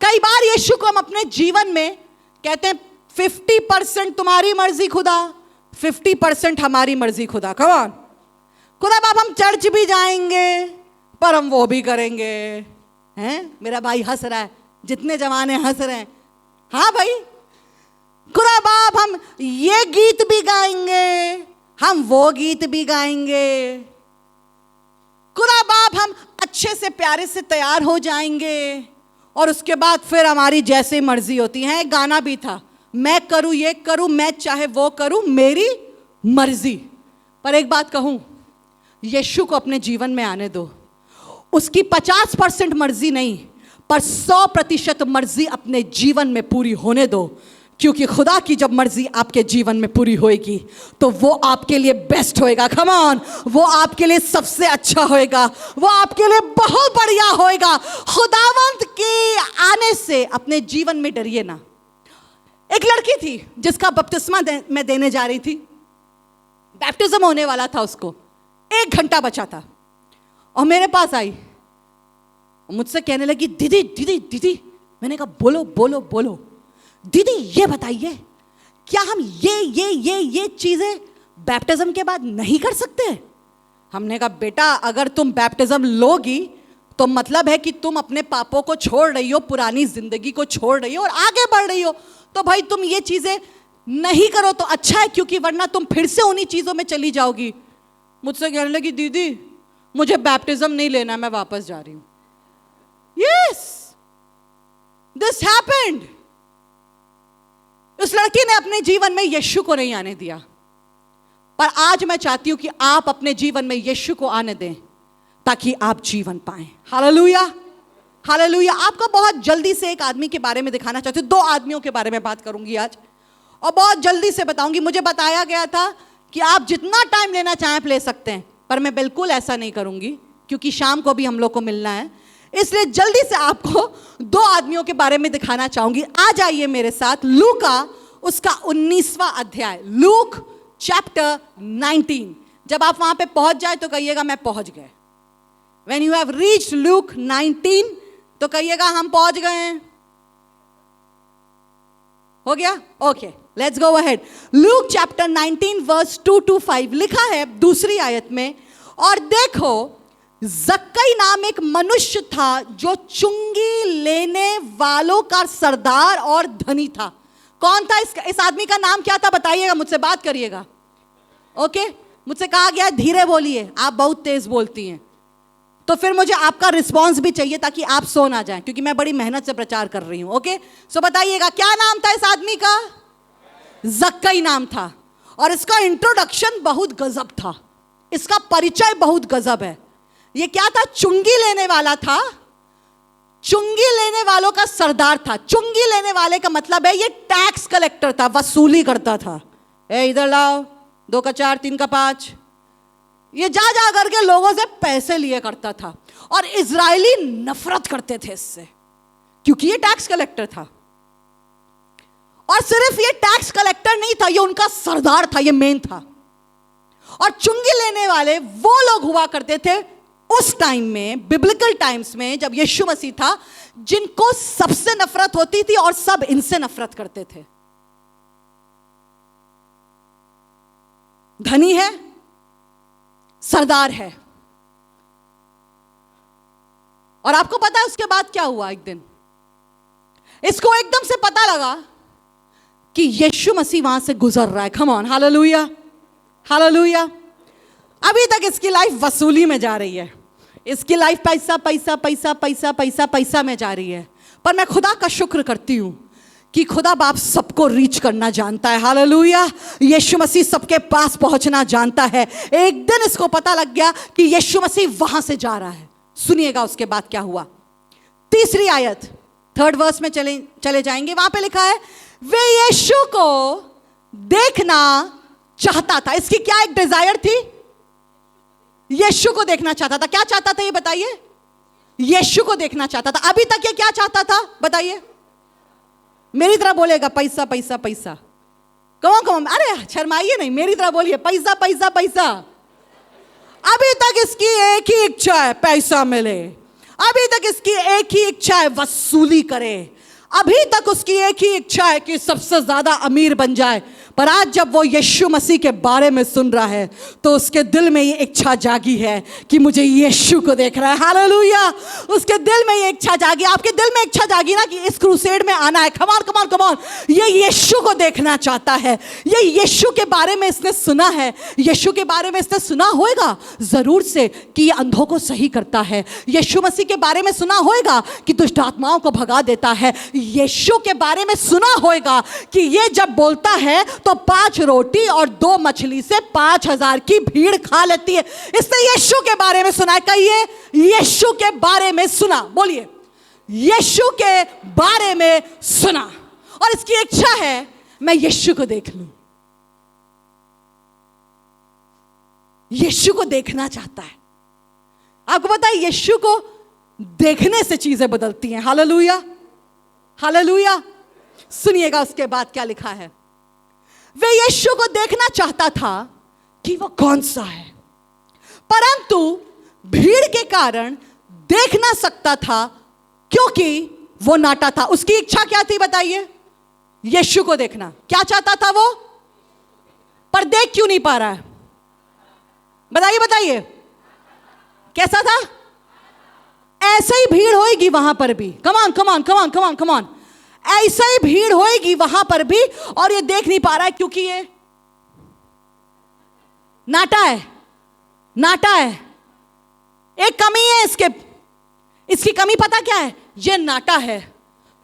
Speaker 1: कई बार यीशु को हम अपने जीवन में कहते हैं 50% तुम्हारी मर्जी खुदा, 50% हमारी मर्जी खुदा। कम ऑन, खुदा बाप हम चर्च भी जाएंगे पर हम वो भी करेंगे। हैं, मेरा भाई हंस रहा है, जितने जवान हंस रहे हैं। हाँ भाई, खुदा बाप हम ये गीत भी गाएंगे, हम वो गीत भी गाएंगे। खुदा बाप हम अच्छे से प्यारे से तैयार हो जाएंगे और उसके बाद फिर हमारी जैसे मर्जी होती है। गाना भी था, मैं करूं ये करूं, मैं चाहे वो करूं, मेरी मर्जी। पर एक बात कहूं, यीशु को अपने जीवन में आने दो। उसकी 50% मर्जी नहीं पर 100% मर्जी अपने जीवन में पूरी होने दो, क्योंकि खुदा की जब मर्जी आपके जीवन में पूरी होएगी तो वो आपके लिए बेस्ट होएगा। कम ऑन, वो आपके लिए सबसे अच्छा होएगा, वो आपके लिए बहुत बढ़िया होएगा। खुदावंत के आने से अपने जीवन में डरिए ना। एक लड़की थी जिसका बपतिस्मा मैं देने जा रही थी, बैप्टिज्म होने वाला था, उसको 1 घंटा बचा था और मेरे पास आई, मुझसे कहने लगी दीदी दीदी दीदी। मैंने कहा बोलो बोलो बोलो। दीदी ये बताइए, क्या हम ये चीजें बैप्टिज्म के बाद नहीं कर सकते? हमने कहा बेटा, अगर तुम बैप्टिज्म लोगी तो मतलब है कि तुम अपने पापों को छोड़ रही हो, पुरानी जिंदगी को छोड़ रही हो और आगे बढ़ रही हो। तो भाई तुम ये चीजें नहीं करो तो अच्छा है, क्योंकि वरना तुम फिर से उन्हीं चीजों में चली जाओगी। मुझसे कहने लगी, दीदी मुझे बैप्टिज्म नहीं लेना, मैं वापस जा रही हूं। Yes, this happened. उस लड़की ने अपने जीवन में यीशु को नहीं आने दिया, पर आज मैं चाहती हूं कि आप अपने जीवन में यीशु को आने दें ताकि आप जीवन पाएं। Hallelujah, hallelujah. आपको बहुत जल्दी से एक आदमी के बारे में दिखाना चाहती हूं, 2 आदमियों के बारे में बात करूंगी आज, और बहुत जल्दी से बताऊंगी। मुझे बताया गया था कि आप जितना टाइम लेना चाहें आप ले सकते हैं, पर मैं बिल्कुल ऐसा नहीं करूंगी, क्योंकि शाम को भी हम लोग को मिलना है। इसलिए जल्दी से आपको 2 आदमियों के बारे में दिखाना चाहूंगी। आ जाइए मेरे साथ लूका उसका 19वां अध्याय, लूक चैप्टर 19। जब आप वहां पे पहुंच जाए तो कहिएगा मैं पहुंच गए। When you have reached Luke 19 तो कहिएगा हम पहुंच गए हैं। हो गया? Okay, let's go ahead. Look chapter 19 verse 2 to 5 लिखा है दूसरी आयत में, और देखो जक्कई नाम एक मनुष्य था जो चुंगी लेने वालों का सरदार और धनी था। कौन था इस आदमी का नाम क्या था? बताइएगा, मुझसे बात करिएगा। ओके, मुझसे कहा गया धीरे बोलिए, आप बहुत तेज बोलती हैं, तो फिर मुझे आपका रिस्पांस भी चाहिए ताकि आप सो ना जाएं, क्योंकि मैं बड़ी मेहनत से प्रचार कर रही हूं। ओके, सो बताइएगा क्या नाम था इस आदमी का? जक्कई नाम था। और इसका इंट्रोडक्शन बहुत गजब था, इसका परिचय बहुत गजब है। ये क्या था? चुंगी लेने वाला था, चुंगी लेने वालों का सरदार था। चुंगी लेने वाले का मतलब है ये टैक्स कलेक्टर था, वसूली करता था। ए इधर लाओ, 2 का 4, 3 का 5, ये जा जा करके लोगों से पैसे लिए करता था। और इजरायली नफरत करते थे इससे, क्योंकि ये टैक्स कलेक्टर था। और सिर्फ ये टैक्स कलेक्टर नहीं था, ये उनका सरदार था, ये मेन था। और चुंगी लेने वाले वो लोग हुआ करते थे उस टाइम में, बिब्लिकल टाइम्स में, जब यीशु मसीह था, जिनको सबसे नफरत होती थी और सब इनसे नफरत करते थे। धनी है, सरदार है। और आपको पता है उसके बाद क्या हुआ? एक दिन इसको एकदम से पता लगा कि यीशु मसीह वहां से गुजर रहा है। Come on, hallelujah, hallelujah. अभी तक इसकी लाइफ वसूली में जा रही है, इसकी लाइफ पैसा पैसा पैसा पैसा पैसा पैसा में जा रही है। पर मैं खुदा का शुक्र करती हूं कि खुदा बाप सबको रीच करना जानता है। हालेलुया, यीशु मसीह सबके पास पहुंचना जानता है। एक दिन इसको पता लग गया कि यीशु मसीह वहां से जा रहा है। सुनिएगा उसके बाद क्या हुआ। तीसरी आयत, 3rd वर्स में चले जाएंगे। वहां पे लिखा है वे यीशु को देखना चाहता था। इसकी क्या एक डिजायर थी? यीशु को देखना चाहता था। क्या चाहता था ये बताइए? यीशु को देखना चाहता था। अभी तक ये क्या चाहता था बताइए? मेरी तरह बोलेगा, पैसा पैसा पैसा। कौन कौन? अरे शर्माइए नहीं, मेरी तरह बोलिए, पैसा पैसा पैसा। अभी तक इसकी एक ही इच्छा है, पैसा मिले। अभी तक इसकी एक ही इच्छा है, वसूली करे। अभी तक उसकी एक ही इच्छा है कि सबसे ज्यादा अमीर बन जाए। पर आज जब वो यीशु मसीह के बारे में सुन रहा है तो उसके दिल में ये इच्छा जागी है कि मुझे यीशु को देखना है। हालेलुया, उसके दिल में ये इच्छा जागी। आपके दिल में इच्छा जागी ना कि इस क्रूसेड में आना है। Come on come on come on. ये यीशु को देखना चाहता है। ये यीशु के बारे में इसने सुना है। यीशु के बारे में इसने सुना होगा जरूर से कि ये अंधों को सही करता है। यीशु मसीह के बारे में सुना होगा कि दुष्ट आत्माओं को भगा देता है। यीशु के बारे में सुना होगा कि ये जब बोलता है तो 5 रोटी और 2 मछली से 5000 की भीड़ खा लेती है। इसने यीशु के बारे में सुना है। कहिए, यीशु के बारे में सुना। बोलिए, यीशु के बारे में सुना। और इसकी इच्छा है मैं यीशु को देख लूं। यीशु को देखना चाहता है। आपको पता है यीशु को देखने से चीजें बदलती हैं। Hallelujah, hallelujah. सुनिएगा उसके बाद क्या लिखा है। वे यीशु को देखना चाहता था कि वो कौन सा है, परंतु भीड़ के कारण देख ना सकता था क्योंकि वो नाटा था। उसकी इच्छा क्या थी बताइए? यीशु को देखना। क्या चाहता था वो? पर देख क्यों नहीं पा रहा है? बताइए बताइए, कैसा था? ऐसे ही भीड़ होएगी वहां पर भी। कम on come on come on come on come on. ऐसा ही भीड़ होएगी वहां पर भी, और ये देख नहीं पा रहा है क्योंकि ये नाटा है, नाटा है। एक कमी है इसकी कमी पता क्या है? ये नाटा है।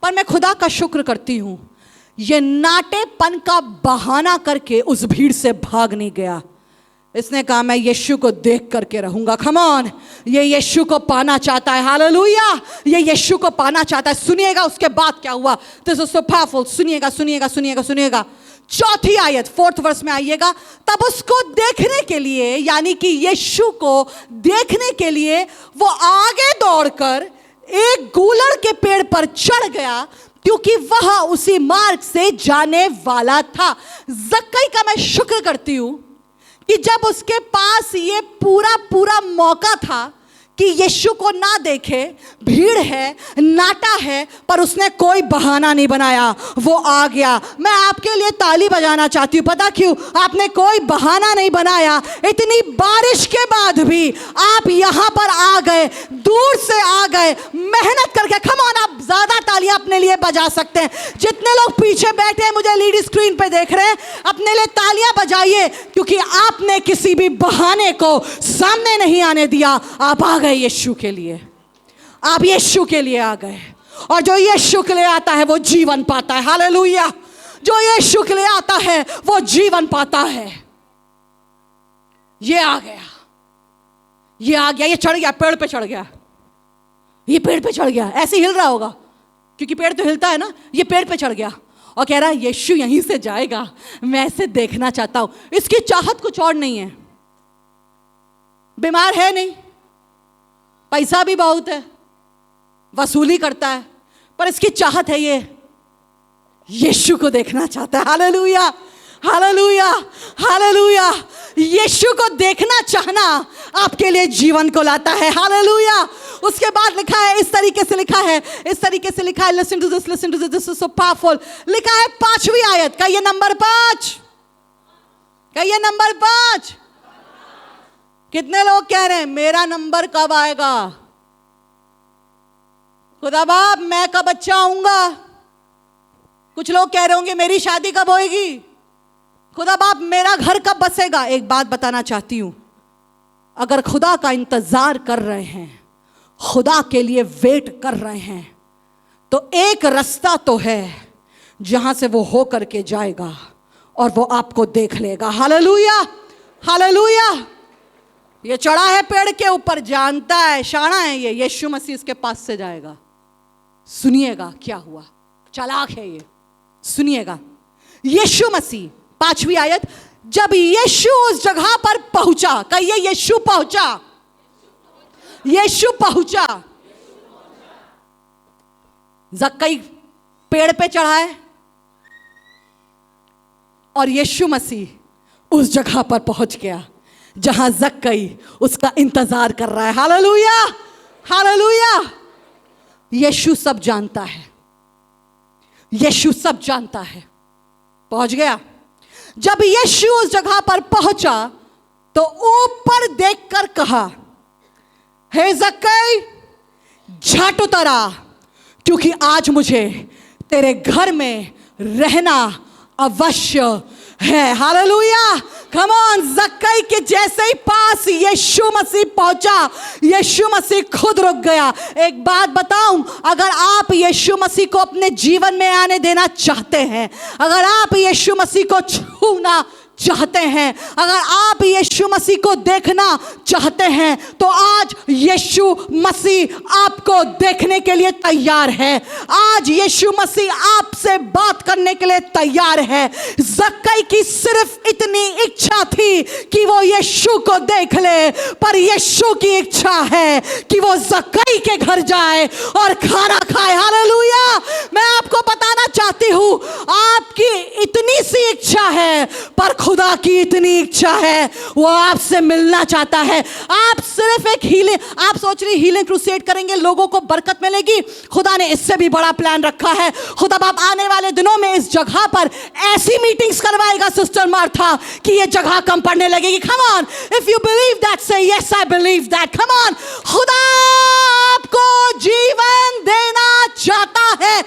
Speaker 1: पर मैं खुदा का शुक्र करती हूं, ये नाटेपन का बहाना करके उस भीड़ से भाग नहीं गया। इसने कहा मैं यीशु को देख करके रहूंगा। कम ऑन, ये यीशु को पाना चाहता है। हालेलुया, ये यीशु को पाना चाहता है। सुनिएगा उसके बाद क्या हुआ। This is so powerful. सुनिएगा सुनिएगा सुनिएगा सुनिएगा। चौथी आयत, 4th वर्स में आइएगा। तब उसको देखने के लिए, यानी कि यीशु को देखने के लिए वो आगे दौड़कर एक गूलर के पेड़ पर चढ़ गया, क्योंकि वह उसी मार्ग से जाने वाला था। जक्कई का मैं शुक्र करती हूं कि जब उसके पास ये पूरा मौका था कि यीशु को ना देखे, भीड़ है, नाटा है, पर उसने कोई बहाना नहीं बनाया, वो आ गया। मैं आपके लिए ताली बजाना चाहती हूँ। पता क्यों? आपने कोई बहाना नहीं बनाया। इतनी बारिश के बाद भी आप यहाँ पर आ गए, दूर से आ गए, मेहनत करके। कम ऑन, आप ज्यादा तालियां अपने लिए बजा सकते हैं। जितने लोग पीछे बैठे हैं, मुझे लीड स्क्रीन पे देख रहे हैं, अपने लिए तालियां बजाइए, क्योंकि आपने किसी भी बहाने को सामने नहीं आने दिया। आप आ गए यीशु के लिए, आप यीशु के लिए आ गए। और जो यीशु के लिए आता है वो जीवन पाता है। हालेलुया, जो यीशु के लिए आता है वो जीवन पाता है। ये आ गया, ये आ गया, ये चढ़ गया, पेड़ पे चढ़ गया। ये पेड़ पे चढ़ गया, ऐसे हिल रहा होगा क्योंकि पेड़ तो हिलता है ना। ये पेड़ पे चढ़ गया और कह रहा है यीशु यहीं से जाएगा, मैं ऐसे देखना चाहता हूं। इसकी चाहत कुछ और नहीं है। बीमार है नहीं, पैसा भी बहुत है, वसूली करता है, पर इसकी चाहत है ये यीशु को देखना चाहता है। Hallelujah, hallelujah, hallelujah. यीशु को देखना चाहना आपके लिए जीवन को लाता है। हालेलुया। उसके बाद लिखा है, इस तरीके से लिखा है, इस तरीके से लिखा है। Listen to this, listen to this, this is so powerful. लिखा है 5वीं आयत का ये नंबर 5 का ये नंबर 5। कितने लोग कह रहे हैं मेरा नंबर कब आएगा? खुदा बाप मैं कब अच्छा आऊंगा? कुछ लोग कह रहे होंगे मेरी शादी कब होएगी? खुदा बाप मेरा घर कब बसेगा? एक बात बताना चाहती हूं, अगर खुदा का इंतजार कर रहे हैं, खुदा के लिए वेट कर रहे हैं, तो एक रास्ता तो है जहां से वो हो करके जाएगा और वो आपको देख लेगा। Hallelujah, hallelujah. ये चढ़ा है पेड़ के ऊपर, जानता है, शाना है ये, यीशु मसीह इसके पास से जाएगा। सुनिएगा क्या हुआ, चालाक है ये। सुनिएगा, यीशु मसीह, 5वीं आयत, जब यीशु उस जगह पर पहुंचा, कहिए यीशु पहुंचा, यीशु पहुंचा। जक्कई पेड़ पे चढ़ा है और यीशु मसीह उस जगह पर पहुंच गया जहां जक्कई उसका इंतजार कर रहा है। Hallelujah, hallelujah. यीशु सब जानता है, यीशु सब जानता है। पहुंच गया। जब यीशु उस जगह पर पहुंचा तो ऊपर देखकर कहा, हे जक्कई झट उतर आ, क्योंकि आज मुझे तेरे घर में रहना अवश्य है। Hallelujah, come on. जक्कई के जैसे ही पास यीशु मसीह पहुंचा, यीशु मसीह खुद रुक गया। एक बात बताऊं, अगर आप यीशु मसीह को अपने जीवन में आने देना चाहते हैं, अगर आप यीशु मसीह को छूना चाहते हैं, अगर आप यीशु मसीह को देखना चाहते हैं, तो आज यीशु मसीह आपको देखने के लिए तैयार है। आज यीशु मसीह आपसे बात करने के लिए तैयार है। जक्कई की सिर्फ इतनी इच्छा थी कि वो यीशु को देख ले, पर यीशु की इच्छा है कि वो जक्कई के घर जाए और खाना खाए। हालेलुया। मैं आपको बताना चाहती हूं, आपकी इतनी सी इच्छा है, पर खुदा की इतनी इच्छा है, वो आपसे मिलना चाहता है। आप सिर्फ एक हीलिंग, आप सोच रही हीलिंग क्रूसेड करेंगे, लोगों को बरकत मिलेगी। खुदा ने इससे भी बड़ा प्लान रखा है। खुदा बाप आने वाले दिनों में इस जगह पर ऐसी मीटिंग्स करवाएगा सिस्टर मार्था कि ये जगह कम पड़ने लगेगी। Come on, if you believe that say yes I believe that. Come on, खुदा आपको जीवन देना चाहता है।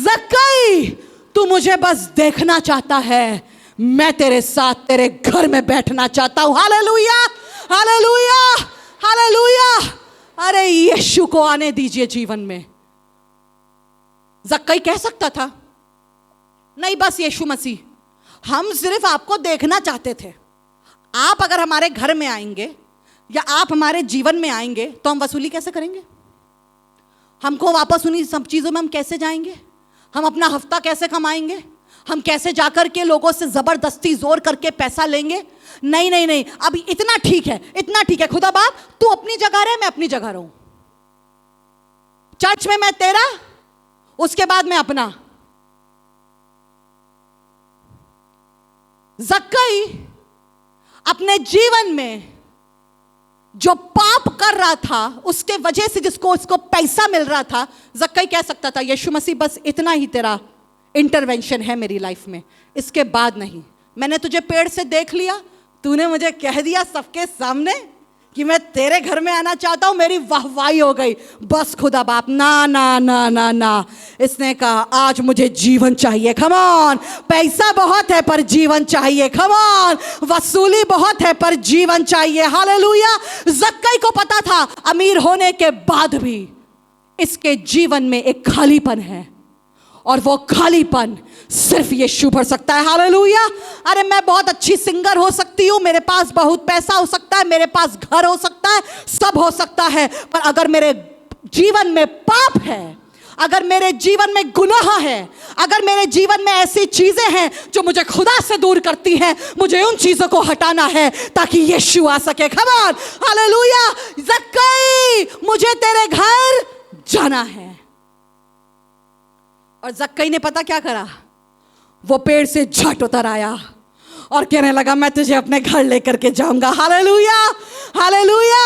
Speaker 1: जक्कई, तू मुझे बस देखना चाहता है, मैं तेरे साथ तेरे घर में बैठना चाहता हूं। Hallelujah, hallelujah, hallelujah. अरे यीशु को आने दीजिए जीवन में। जक्कई कह सकता था, नहीं बस यीशु मसीह, हम सिर्फ आपको देखना चाहते थे, आप अगर हमारे घर में आएंगे या आप हमारे जीवन में आएंगे तो हम वसूली कैसे करेंगे? हमको वापस उन्हीं सब चीज़ों में हम कैसे जाएंगे? हम अपना हफ्ता कैसे कमाएंगे? हम कैसे जाकर के लोगों से ज़बरदस्ती जोर करके पैसा लेंगे? नहीं नहीं नहीं, अभी इतना ठीक है, इतना ठीक है। खुदा बाप, तू अपनी जगह रहे, मैं अपनी जगह रहूं। चर्च में मैं तेरा, उसके बाद मैं अपना। जक्कई अपने जीवन में जो पाप कर रहा था, उसके वजह से जिसको उसको पैसा मिल रहा था, जक्कई कह सकता था, यीशु मसीह बस इतना ही तेरा इंटरवेंशन है मेरी लाइफ में, इसके बाद नहीं। मैंने तुझे पेड़ से देख लिया, तूने मुझे कह दिया सबके सामने कि मैं तेरे घर में आना चाहता हूं, मेरी वाहवाही हो गई। बस खुदा बाप, ना ना ना ना ना। इसने कहा आज मुझे जीवन चाहिए। कम ऑन, पैसा बहुत है पर जीवन चाहिए। कम ऑन, वसूली बहुत है पर जीवन चाहिए। हालेलुया। जक्कई को पता था अमीर होने के बाद भी इसके जीवन में एक खालीपन है, और वो खालीपन सिर्फ यीशु भर सकता है। हालेलुया। अरे मैं बहुत अच्छी सिंगर हो सकती हूँ, मेरे पास बहुत पैसा हो सकता है, मेरे पास घर हो सकता है, सब हो सकता है, पर अगर मेरे जीवन में पाप है, अगर मेरे जीवन में गुनाह है, अगर मेरे जीवन में ऐसी चीजें हैं जो मुझे खुदा से दूर करती हैं, मुझे उन चीजों को हटाना है ताकि यीशु आ सके। Come on, hallelujah. जक्कई, मुझे तेरे घर जाना है। और जक्कई ने पता क्या करा? वो पेड़ से झट उतर आया और कहने लगा मैं तुझे अपने घर लेकर के जाऊंगा। Hallelujah, hallelujah.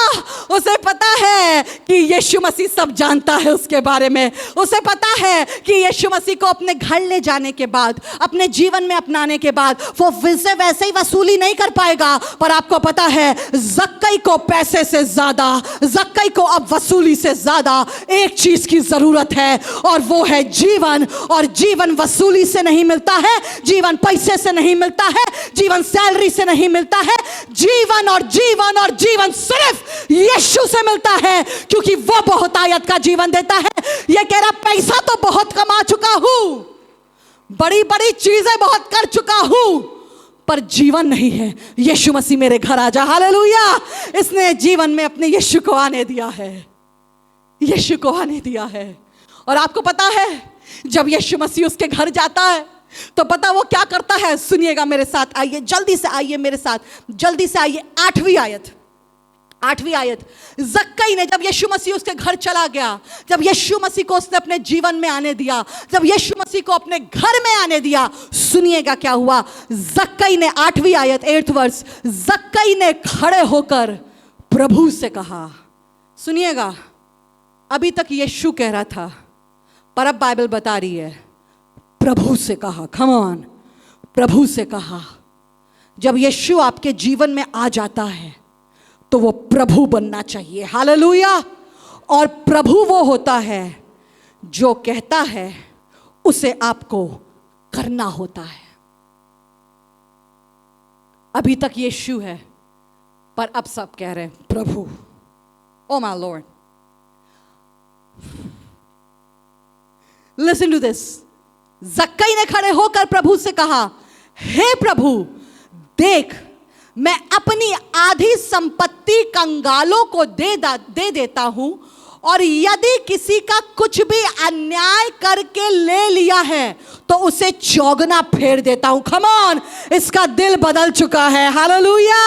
Speaker 1: उसे पता है कि यीशु मसीह सब जानता है उसके बारे में। उसे पता है कि यीशु मसीह को अपने घर ले जाने के बाद, अपने जीवन में अपनाने के बाद वो फिर वैसे ही वसूली नहीं कर पाएगा। पर आपको पता है, जक्कई को पैसे से ज्यादा, जक्कई को अब वसूली से ज्यादा एक चीज की जरूरत है, और वो है जीवन। और जीवन वसूली से नहीं मिलता है, जीवन पैसे से नहीं मिलता है, जीवन सैलरी से नहीं मिलता है। जीवन और जीवन और जीवन सिर्फ यीशु से मिलता है, क्योंकि वो बहुतायत का जीवन देता है। ये कह रहा पैसा तो बहुत कमा चुका हूं, बड़ी बड़ी चीजें बहुत कर चुका हूं, पर जीवन नहीं है। यीशु मसीह मेरे घर आ जा। हालेलुया। इसने जीवन में अपने यीशु को आने दिया है, यीशु को आने दिया है। और आपको पता है, जब यीशु मसीह उसके घर जाता है तो पता वो क्या करता है? सुनिएगा मेरे साथ, आइए जल्दी से, आइए मेरे साथ, जल्दी से आइए। 8वीं आयत, 8वीं आयत। जक्कई ने, जब यीशु मसीह उसके घर चला गया, जब यीशु मसीह को उसने अपने जीवन में आने दिया, जब यीशु मसीह को अपने घर में आने दिया, सुनिएगा क्या हुआ। जक्कई ने, 8वीं आयत, 8th वर्स, जक्कई ने खड़े होकर प्रभु से कहा। सुनिएगा, अभी तक यीशु कह रहा था, पर अब बाइबल बता रही है प्रभु से कहा। कम ऑन, प्रभु से कहा। जब यीशु आपके जीवन में आ जाता है तो वो प्रभु बनना चाहिए। हालेलुया। और प्रभु वो होता है जो कहता है उसे आपको करना होता है। अभी तक यीशु है, पर अब सब कह रहे हैं प्रभु। Oh my Lord, listen to this. जक्कई ने खड़े होकर प्रभु से कहा, हे प्रभु, देख मैं अपनी आधी संपत्ति कंगालों को दे देता हूं, और यदि किसी का कुछ भी अन्याय करके ले लिया है तो उसे चौगुना फेर देता हूं। कम ऑन, इसका दिल बदल चुका है। हालेलुया।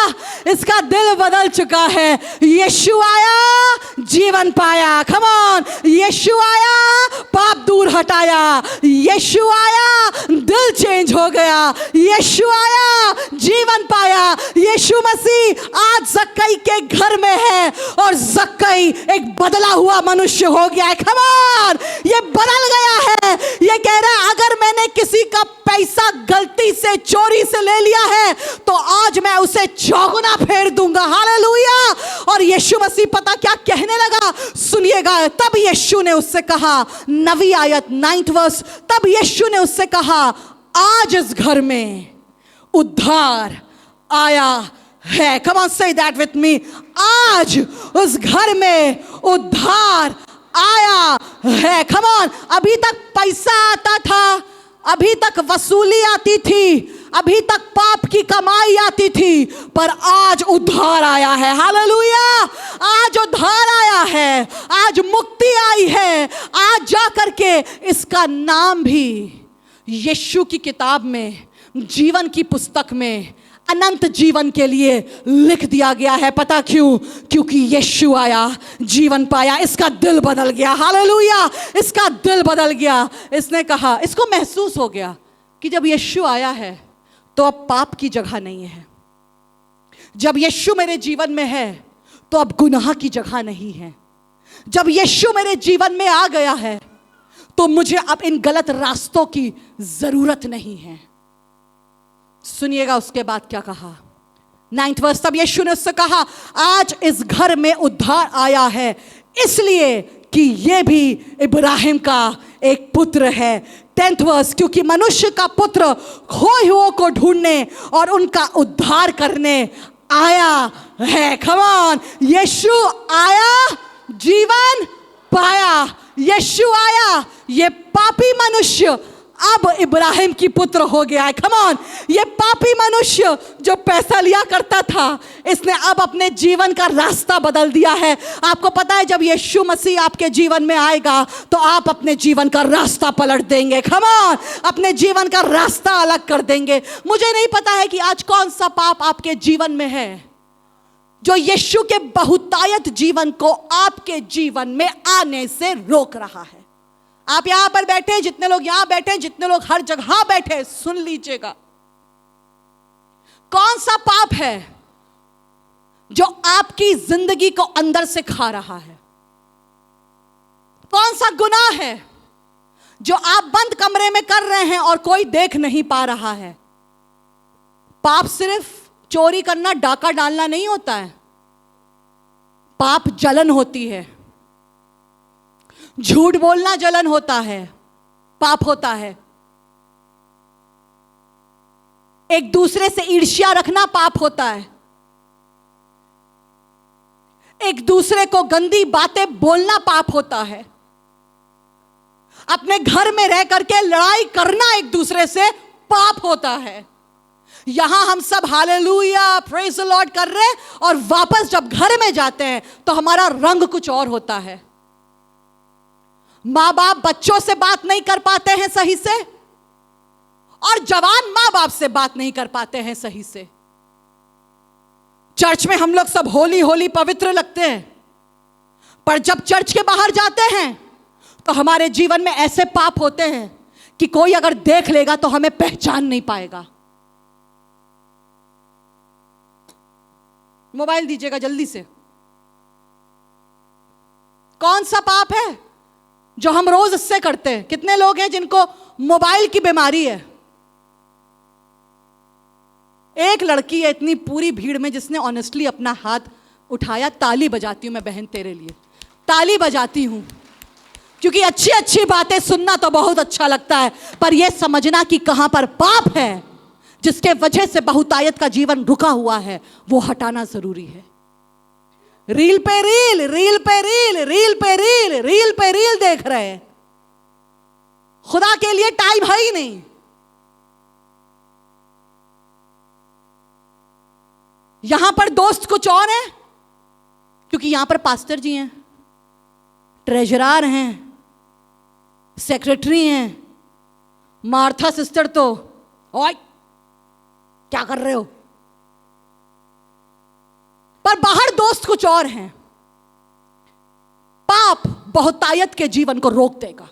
Speaker 1: इसका दिल बदल चुका है। यीशु आया, जीवन पाया। कम ऑन, यीशु आया, पाप दूर हटाया। यीशु आया, दिल चेंज हो गया। यीशु आया, जीवन पाया। यीशु मसीह आज जक्कई के घर में है, और जक्कई एक बदला हुआ मनुष्य हो गया है। कम ऑन, ये बदल गया है। ये कह रहा है, अगर मैंने किसी का पैसा गलती से, चोरी से ले लिया है तो आज मैं उसे चौगुना फेर दूंगा। हालेलुया। और यीशु मसीह पता क्या कहने कहने लगा, सुनिएगा, तब यीशु ने उससे कहा, 9वीं आयत 9th वर्स, तब यीशु ने उससे कहा, आज इस घर में उद्धार आया है। Come on say that with me, आज उस घर में उद्धार आया है। कम ऑन, अभी तक पैसा आता था, अभी तक वसूली आती थी, अभी तक पाप की कमाई आती थी, पर आज उद्धार आया है। हालेलुया, आज उद्धार आया है, आज मुक्ति आई है। आज जा करके इसका नाम भी यीशु की किताब में, जीवन की पुस्तक में अनंत जीवन के लिए लिख दिया गया है। पता क्यों? क्योंकि यीशु आया, जीवन पाया, इसका दिल बदल गया। हालेलुया, इसका दिल बदल गया। इसने कहा, इसको महसूस हो गया कि जब यीशु आया है तो अब पाप की जगह नहीं है, जब यीशु मेरे जीवन में है तो अब गुनाह की जगह नहीं है, जब यीशु मेरे जीवन में आ गया है तो मुझे अब इन गलत रास्तों की जरूरत नहीं है। सुनिएगा उसके बाद क्या कहा, 9th वर्स, तब यीशु ने उससे कहा, आज इस घर में उद्धार आया है, इसलिए कि ये भी इब्राहिम का एक पुत्र है। 10th वर्स, क्योंकि मनुष्य का पुत्र खोए हुओं को ढूंढने और उनका उद्धार करने आया है। कम ऑन, यीशु आया, जीवन पाया, यीशु आया, ये पापी मनुष्य अब इब्राहिम की पुत्र हो गया है। कम ऑन, ये पापी मनुष्य जो पैसा लिया करता था, इसने अब अपने जीवन का रास्ता बदल दिया है। आपको पता है, जब यीशु मसीह आपके जीवन में आएगा तो आप अपने जीवन का रास्ता पलट देंगे। कम ऑन, अपने जीवन का रास्ता अलग कर देंगे। मुझे नहीं पता है कि आज कौन सा पाप आपके जीवन में है जो यीशु के बहुतायत जीवन को आपके जीवन में आने से रोक रहा है। आप यहां पर बैठे, जितने लोग यहां बैठे, जितने लोग हर जगह बैठे, सुन लीजिएगा, कौन सा पाप है जो आपकी जिंदगी को अंदर से खा रहा है? कौन सा गुनाह है जो आप बंद कमरे में कर रहे हैं और कोई देख नहीं पा रहा है? पाप सिर्फ चोरी करना, डाका डालना नहीं होता है। पाप जलन होती है, झूठ बोलना जलन होता है, पाप होता है। एक दूसरे से ईर्ष्या रखना पाप होता है। एक दूसरे को गंदी बातें बोलना पाप होता है। अपने घर में रह करके लड़ाई करना एक दूसरे से पाप होता है। यहां हम सब हालेलुया, प्रेज द लॉर्ड कर रहे हैं, और वापस जब घर में जाते हैं तो हमारा रंग कुछ और होता है। माँ बाप बच्चों से बात नहीं कर पाते हैं सही से, और जवान माँ बाप से बात नहीं कर पाते हैं सही से। चर्च में हम लोग सब होली होली पवित्र लगते हैं, पर जब चर्च के बाहर जाते हैं तो हमारे जीवन में ऐसे पाप होते हैं कि कोई अगर देख लेगा तो हमें पहचान नहीं पाएगा। मोबाइल दीजिएगा जल्दी से। कौन सा पाप है जो हम रोज इससे करते हैं? कितने लोग हैं जिनको मोबाइल की बीमारी है? एक लड़की है इतनी पूरी भीड़ में जिसने ऑनेस्टली अपना हाथ उठाया। ताली बजाती हूं मैं बहन तेरे लिए, ताली बजाती हूं, क्योंकि अच्छी अच्छी बातें सुनना तो बहुत अच्छा लगता है, पर यह समझना कि कहां पर पाप है जिसके वजह से बहुतायत का जीवन रुका हुआ है, वो हटाना जरूरी है। रील पे रील, रील पे रील, रील पे रील, रील पे रील देख रहे हैं, खुदा के लिए टाइम है ही नहीं। यहां पर दोस्त कुछ और हैं, क्योंकि यहां पर पास्टर जी हैं, ट्रेजरर हैं, सेक्रेटरी हैं, मार्था सिस्टर तो ओए क्या कर रहे हो, पर बाहर दोस्त कुछ और हैं। पाप बहुतायत के जीवन को रोक देगा।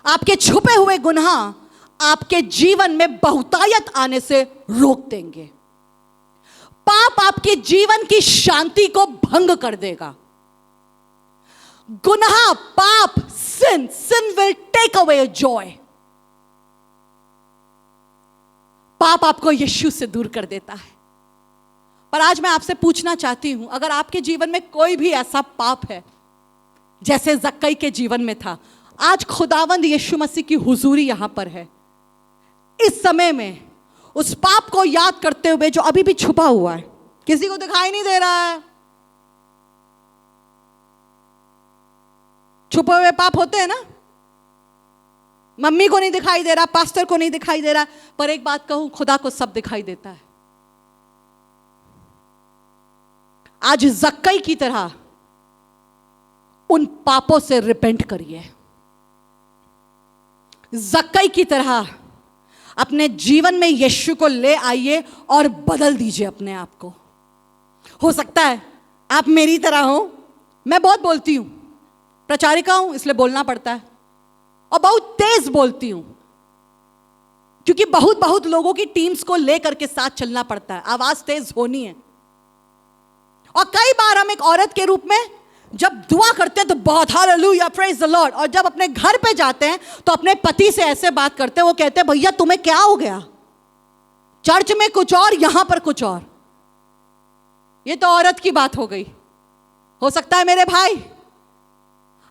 Speaker 1: आपके छुपे हुए गुनाह आपके जीवन में बहुतायत आने से रोक देंगे। पाप आपके जीवन की शांति को भंग कर देगा। गुनाह, पाप, sin will take away joy। पाप आपको यीशु से दूर कर देता है। पर आज मैं आपसे पूछना चाहती हूं, अगर आपके जीवन में कोई भी ऐसा पाप है जैसे जक्कई के जीवन में था, आज खुदावंद यीशु मसीह की हुजूरी यहां पर है। इस समय में उस पाप को याद करते हुए जो अभी भी छुपा हुआ है, किसी को दिखाई नहीं दे रहा है। छुपे हुए पाप होते हैं ना, मम्मी को नहीं दिखाई दे रहा, पास्टर को नहीं दिखाई दे रहा, पर एक बात कहूं, खुदा को सब दिखाई देता है। आज जक्कई की तरह उन पापों से रिपेंट करिए। जक्कई की तरह अपने जीवन में यीशु को ले आइए और बदल दीजिए अपने आप को। हो सकता है आप मेरी तरह हो, मैं बहुत बोलती हूं, प्रचारिका हूं इसलिए बोलना पड़ता है, और बहुत तेज बोलती हूं क्योंकि बहुत लोगों की टीम्स को लेकर के साथ चलना पड़ता है, आवाज तेज होनी है। और कई बार हम एक औरत के रूप में जब दुआ करते हैं तो बहुत हालेलुया प्रेज द लॉर्ड, और जब अपने घर पे जाते हैं तो अपने पति से ऐसे बात करते हैं, वो कहते हैं भैया तुम्हें क्या हो गया, चर्च में कुछ और यहां पर कुछ और। ये तो औरत की बात हो गई। हो सकता है मेरे भाई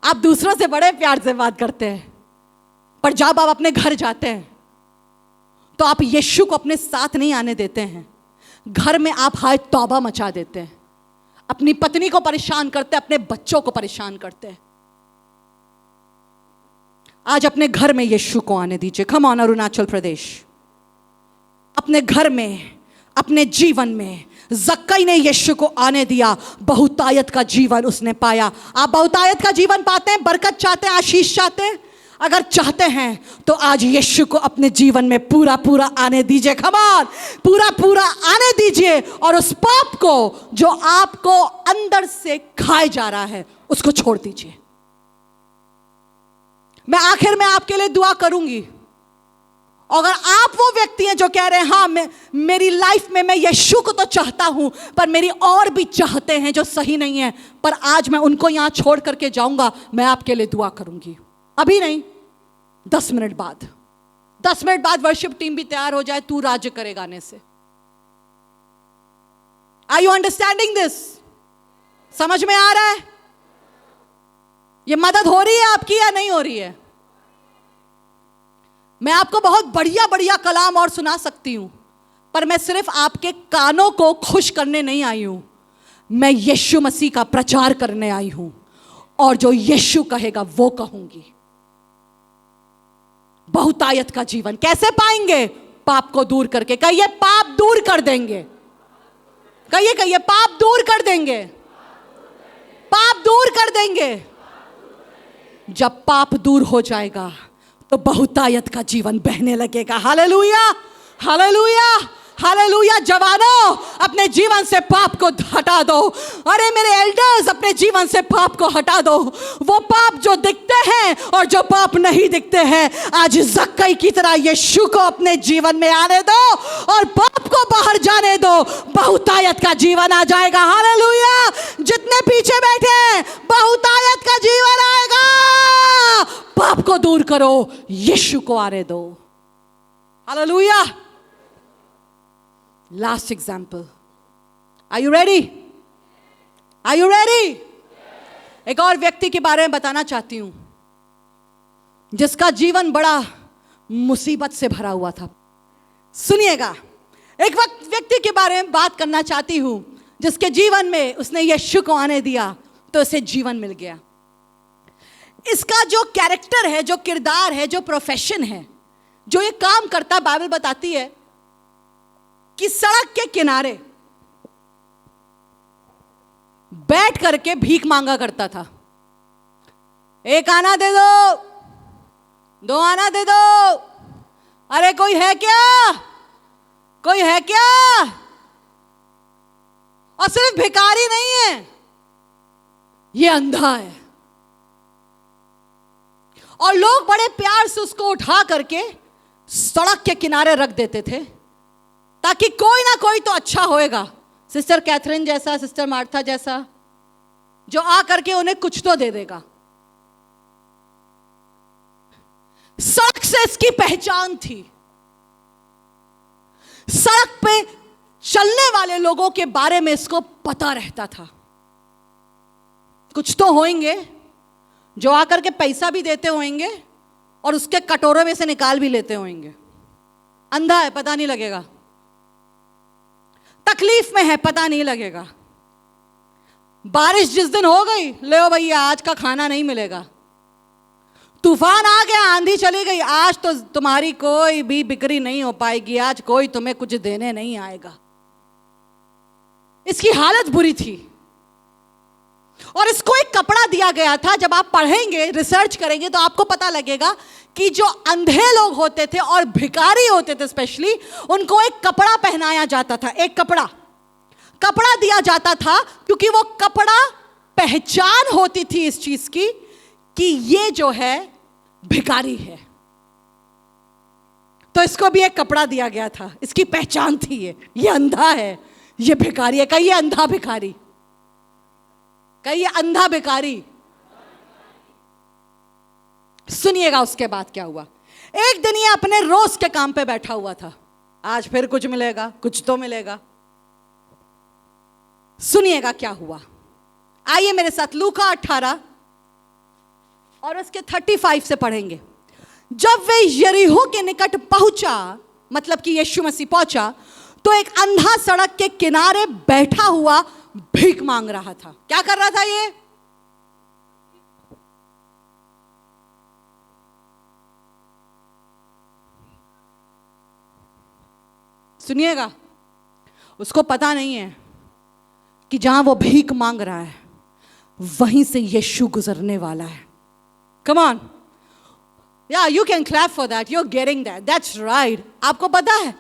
Speaker 1: आप दूसरों से बड़े प्यार से बात करते हैं, पर जब आप अपने घर जाते हैं तो आप यीशु को अपने साथ नहीं आने देते हैं। घर में आप हाय तौबा मचा देते हैं, अपनी पत्नी को परेशान करते हैं, अपने बच्चों को परेशान करते हैं। आज अपने घर में यीशु को आने दीजिए। कम ऑन अरुणाचल प्रदेश, अपने घर में, अपने जीवन में जक्कई ने यीशु को आने दिया, बहुतायत का जीवन उसने पाया। आप बहुतायत का जीवन पाते हैं, बरकत चाहते हैं, आशीष चाहते हैं, अगर चाहते हैं तो आज यीशु को अपने जीवन में पूरा आने दीजिए। कम ऑन, पूरा आने दीजिए, और उस पाप को जो आपको अंदर से खाए जा रहा है उसको छोड़ दीजिए। मैं आखिर में आपके लिए दुआ करूंगी। अगर आप वो व्यक्ति हैं जो कह रहे हैं हाँ मेरी लाइफ में मैं यीशु को तो चाहता हूं, पर मेरी और भी चाहते हैं जो सही नहीं है, पर आज मैं उनको यहां छोड़ करके जाऊंगा, मैं आपके लिए दुआ करूंगी। अभी नहीं, 10 मिनट बाद, 10 मिनट बाद वर्शिप टीम भी तैयार हो जाए, तू राज्य करे गाने से। Are you understanding this? समझ में आ रहा है? ये मदद हो रही है आपकी या नहीं हो रही है? मैं आपको बहुत बढ़िया कलाम और सुना सकती हूं, पर मैं सिर्फ आपके कानों को खुश करने नहीं आई हूं, मैं यीशु मसीह का प्रचार करने आई हूं, और जो यीशु कहेगा वो कहूंगी। बहुतायत का जीवन कैसे पाएंगे? पाप को दूर करके। कहिए पाप दूर कर देंगे। कहिए पाप दूर कर देंगे। पाप दूर कर देंगे। जब पाप दूर हो जाएगा तो बहुतायत का जीवन बहने लगेगा। Hallelujah, hallelujah, hallelujah. जवानों, अपने जीवन से पाप को हटा दो। अरे मेरे एल्डर्स, अपने जीवन से पाप को हटा दो। वो पाप जो दिखते हैं और जो पाप नहीं दिखते हैं, आज जक्कई की तरह यीशु को अपने जीवन में आने दो और पाप को बाहर जाने दो। बहुतायत का जीवन आ जाएगा। हालेलुया। जितने पीछे बैठे हैं, बहुतायत का जीवन आएगा। पाप को दूर करो, यीशु को आने दो। Hallelujah. Last example. Are you ready? Are you ready? एक और व्यक्ति के बारे में बताना चाहती हूं जिसका जीवन बड़ा मुसीबत से भरा हुआ था। सुनिएगा, एक व्यक्ति के बारे में बात करना चाहती हूं जिसके जीवन में उसने यीशु को आने दिया तो उसे जीवन मिल गया। इसका जो कैरेक्टर है, जो किरदार है, जो प्रोफेशन है, जो ये काम करता, बाइबल बताती है कि सड़क के किनारे बैठ करके भीख मांगा करता था। एक आना दे दो, 2 आना दे दो, अरे कोई है क्या, कोई है क्या। और सिर्फ भिखारी नहीं है, ये अंधा है। और लोग बड़े प्यार से उसको उठा करके सड़क के किनारे रख देते थे ताकि कोई ना कोई तो अच्छा होएगा, सिस्टर कैथरीन जैसा, सिस्टर मार्था जैसा, जो आ करके उन्हें कुछ तो दे देगा। सड़क से इसकी पहचान थी। सड़क पे चलने वाले लोगों के बारे में इसको पता रहता था। कुछ तो होंगे जो आकर के पैसा भी देते होंगे और उसके कटोरे में से निकाल भी लेते होंगे। अंधा है, पता नहीं लगेगा। तकलीफ में है, पता नहीं लगेगा। बारिश जिस दिन हो गई, ले भैया आज का खाना नहीं मिलेगा। तूफान आ गया, आंधी चली गई, आज तो तुम्हारी कोई भी बिक्री नहीं हो पाएगी, आज कोई तुम्हें कुछ देने नहीं आएगा। इसकी हालत बुरी थी। और इसको एक कपड़ा दिया गया था। जब आप पढ़ेंगे, रिसर्च करेंगे तो आपको पता लगेगा कि जो अंधे लोग होते थे और भिखारी होते थे स्पेशली, उनको एक कपड़ा पहनाया जाता था। एक कपड़ा दिया जाता था, क्योंकि वो कपड़ा पहचान होती थी इस चीज की कि ये जो है भिखारी है। तो इसको भी एक कपड़ा दिया गया था, इसकी पहचान थी। ये अंधा है, ये भिखारी है। कहिए अंधा भिखारी, कहिए अंधा भिखारी। सुनिएगा उसके बाद क्या हुआ। एक दिन ये अपने रोज के काम पे बैठा हुआ था। आज फिर कुछ मिलेगा, कुछ तो मिलेगा। सुनिएगा क्या हुआ। आइए मेरे साथ लूका 18 और उसके 35 से पढ़ेंगे। जब वे यरीहो के निकट पहुंचा, मतलब कि यीशु मसीह पहुंचा, तो एक अंधा सड़क के किनारे बैठा हुआ भीख मांग रहा था। क्या कर रहा था ये? सुनिएगा, उसको पता नहीं है कि जहां वो भीख मांग रहा है वहीं से यीशु गुजरने वाला है। Come on, yeah you can clap for that, you are getting that, that's right. आपको पता है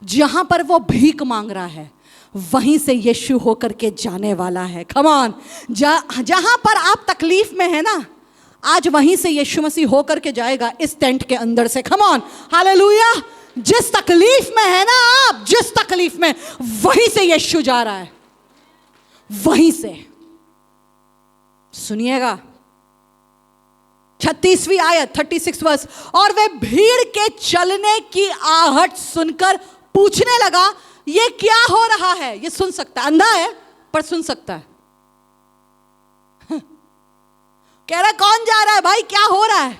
Speaker 1: जहां पर वो भीख मांग रहा है वहीं से यीशु होकर के जाने वाला है। कम ऑन, जहां पर आप तकलीफ में है ना, आज वहीं से यीशु मसीह होकर के जाएगा इस टेंट के अंदर से। Come on, hallelujah. जिस तकलीफ में है ना आप, जिस तकलीफ में, वहीं से यीशु जा रहा है, वहीं से। सुनिएगा 36वीं आयत, 36 वर्स। और वे भीड़ के चलने की आहट सुनकर पूछने लगा, ये क्या हो रहा है? ये सुन सकता है, अंधा है पर सुन सकता है। कह रहा कौन जा रहा है भाई, क्या हो रहा है?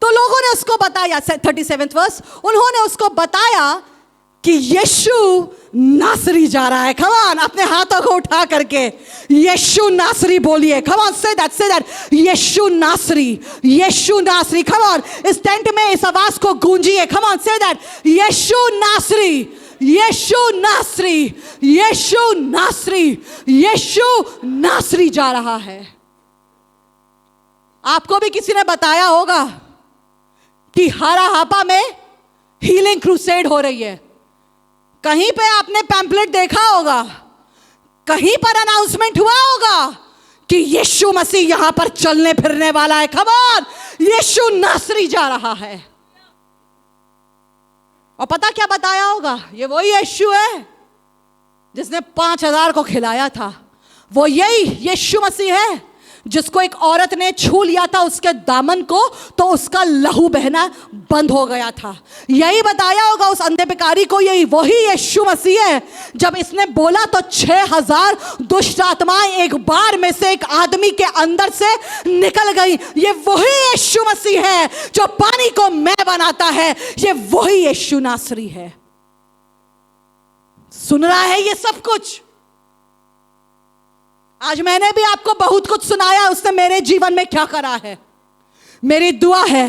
Speaker 1: तो लोगों ने उसको बताया, 37 वर्स, उन्होंने उसको बताया कि यीशु नासरी जा रहा है। कम ऑन, अपने हाथों को उठा करके यीशु नासरी बोलिए। कम ऑन, से दैट यीशु नासरी, यीशु नासरी। कम ऑन, इस टेंट में इस आवाज को गूंजिए। कम ऑन, से दैट यीशु नासरी, यीशु नासरी, यीशु नासरी, यीशु नासरी जा रहा है। आपको भी किसी ने बताया होगा कि हारा हापा में हीलिंग क्रूसेड हो रही है। कहीं पे आपने पैम्पलेट देखा होगा, कहीं पर अनाउंसमेंट हुआ होगा कि यीशु मसीह यहां पर चलने फिरने वाला है। कम ऑन, यीशु नासरी जा रहा है। और पता क्या बताया होगा? ये वही यीशु है जिसने 5000 को खिलाया था। वो यही यीशु मसीह है जिसको एक औरत ने छू लिया था उसके दामन को, तो उसका लहू बहना बंद हो गया था। यही बताया होगा उस अंधे भिखारी को, यही वही यीशु मसीह है। जब इसने बोला तो 6000 दुष्ट आत्माएं एक बार में से एक आदमी के अंदर से निकल गई। ये वही यीशु मसीह है जो पानी को मैं बनाता है। ये वही यीशु नासरी है। सुन रहा है ये सब कुछ? आज मैंने भी आपको बहुत कुछ सुनाया, उसने मेरे जीवन में क्या करा है। मेरी दुआ है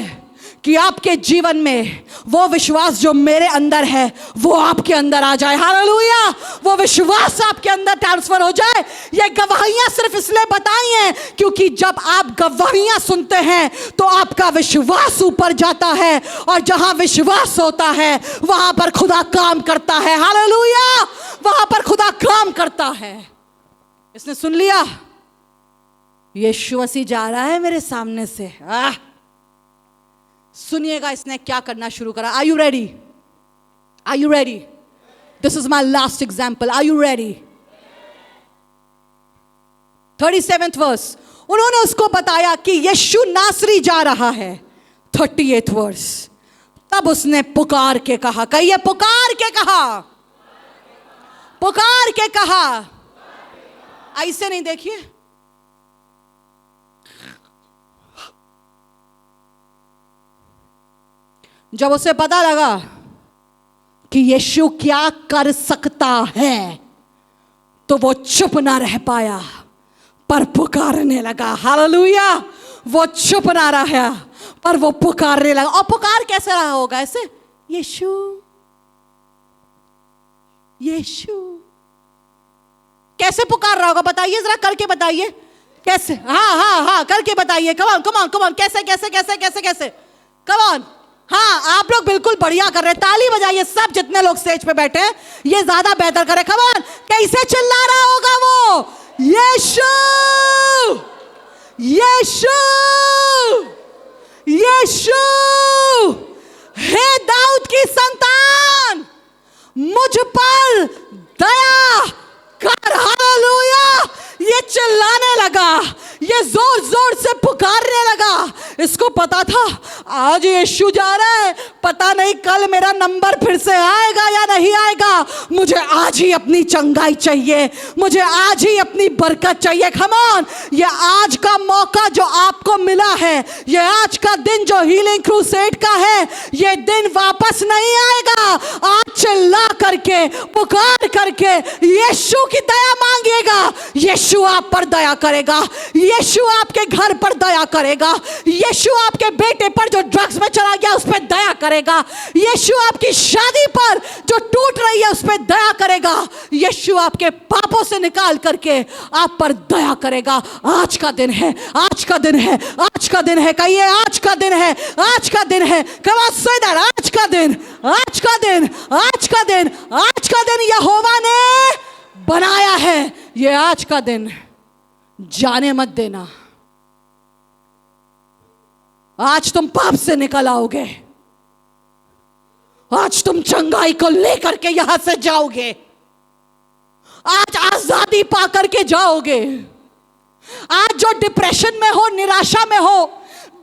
Speaker 1: कि आपके जीवन में वो विश्वास जो मेरे अंदर है वो आपके अंदर आ जाए। हालेलुया, वो विश्वास आपके अंदर ट्रांसफर हो जाए। ये गवाहियां सिर्फ इसलिए बताई हैं क्योंकि जब आप गवाहियां सुनते हैं तो आपका विश्वास ऊपर जाता है, और जहां विश्वास होता है वहां पर खुदा काम करता है। हालेलुया, वहां पर खुदा काम करता है। इसने सुन लिया यीशु मसीह जा रहा है मेरे सामने से। सुनिएगा इसने क्या करना शुरू करा। Are you ready? Are you ready? This is my last example. Are you ready? 37th verse, उन्होंने उसको बताया कि यीशु नासरी जा रहा है। 38th वर्स, तब उसने पुकार के कहा, कहिए पुकार के कहा, पुकार के कहा। ऐसे नहीं, देखिए जब उसे पता लगा कि यीशु क्या कर सकता है तो वो चुप ना रह पाया पर पुकारने लगा। हालेलुया। वो चुप ना रहा पर वो पुकारने लगा। और पुकार कैसे रहा होगा? ऐसे, यीशु यीशु। कैसे पुकार रहा होगा बताइए जरा, करके बताइए कैसे। हाँ करके बताइए। कम ऑन कैसे कैसे कैसे कैसे कैसे कम ऑन। हाँ, आप लोग बिल्कुल बढ़िया कर रहे हैं, ताली बजाइए सब जितने लोग स्टेज पे बैठे हैं, ये ज्यादा बेहतर करे। कम ऑन, कैसे चिल्ला रहा होगा वो? यीशु यीशु यीशु, हे दाऊद की संतान, मुझ पर दया कर। हालेलुया। ये चिल्लाने लगा, ये जोर जोर से पुकारने लगा। इसको पता था आज यीशु जा रहा है, पता नहीं कल मेरा नंबर फिर से आएगा या नहीं आएगा। मुझे आज ही अपनी चंगाई चाहिए, मुझे आज ही अपनी बरकत चाहिए। कम ऑन, ये आज का मौका जो आपको मिला है, ये आज का दिन जो हीलिंग क्रूसेड का है, ये दिन वापस नहीं आएगा। आज चिल्ला करके, पुकार करके यीशु की दया मांगिएगा, यीशु आप पर दया करेगा। यीशु आपके घर पर दया करेगा। यीशु आपके बेटे पर जो ड्रग्स में चला गया उस पर दया करेगा। यीशु आपकी शादी पर जो टूट रही है उस पर दया करेगा। यीशु आपके पापों से निकाल करके आप पर दया करेगा। आज का दिन है, आज का दिन है, आज का दिन है। कहिए आज का दिन है, आज का दिन है। कम ऑन से दैट, आज का दिन, आज का दिन, आज का दिन, आज का दिन यहोवा ने बनाया है। ये आज का दिन जाने मत देना। आज तुम पाप से निकल आओगे, आज तुम चंगाई को लेकर के यहां से जाओगे, आज आजादी पा करके जाओगे। आज जो डिप्रेशन में हो, निराशा में हो,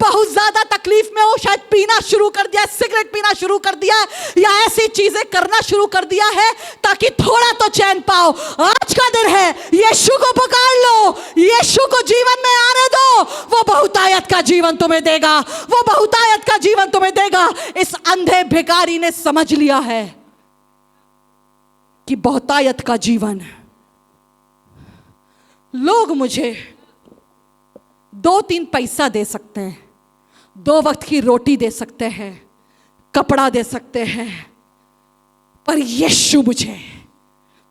Speaker 1: बहुत ज्यादा तकलीफ में हो, शायद पीना शुरू कर दिया, सिगरेट पीना शुरू कर दिया, या ऐसी चीजें करना शुरू कर दिया है ताकि थोड़ा तो चैन पाओ। आज का दिन है, यीशु को पुकार लो, यीशु को जीवन में आने दो। वो बहुतायत का जीवन तुम्हें देगा, वो बहुतायत का जीवन तुम्हें देगा। इस अंधे भिखारी ने समझ लिया है कि बहुतायत का जीवन, लोग मुझे 2-3 पैसा दे सकते हैं, 2 वक्त की रोटी दे सकते हैं, कपड़ा दे सकते हैं, पर यीशु मुझे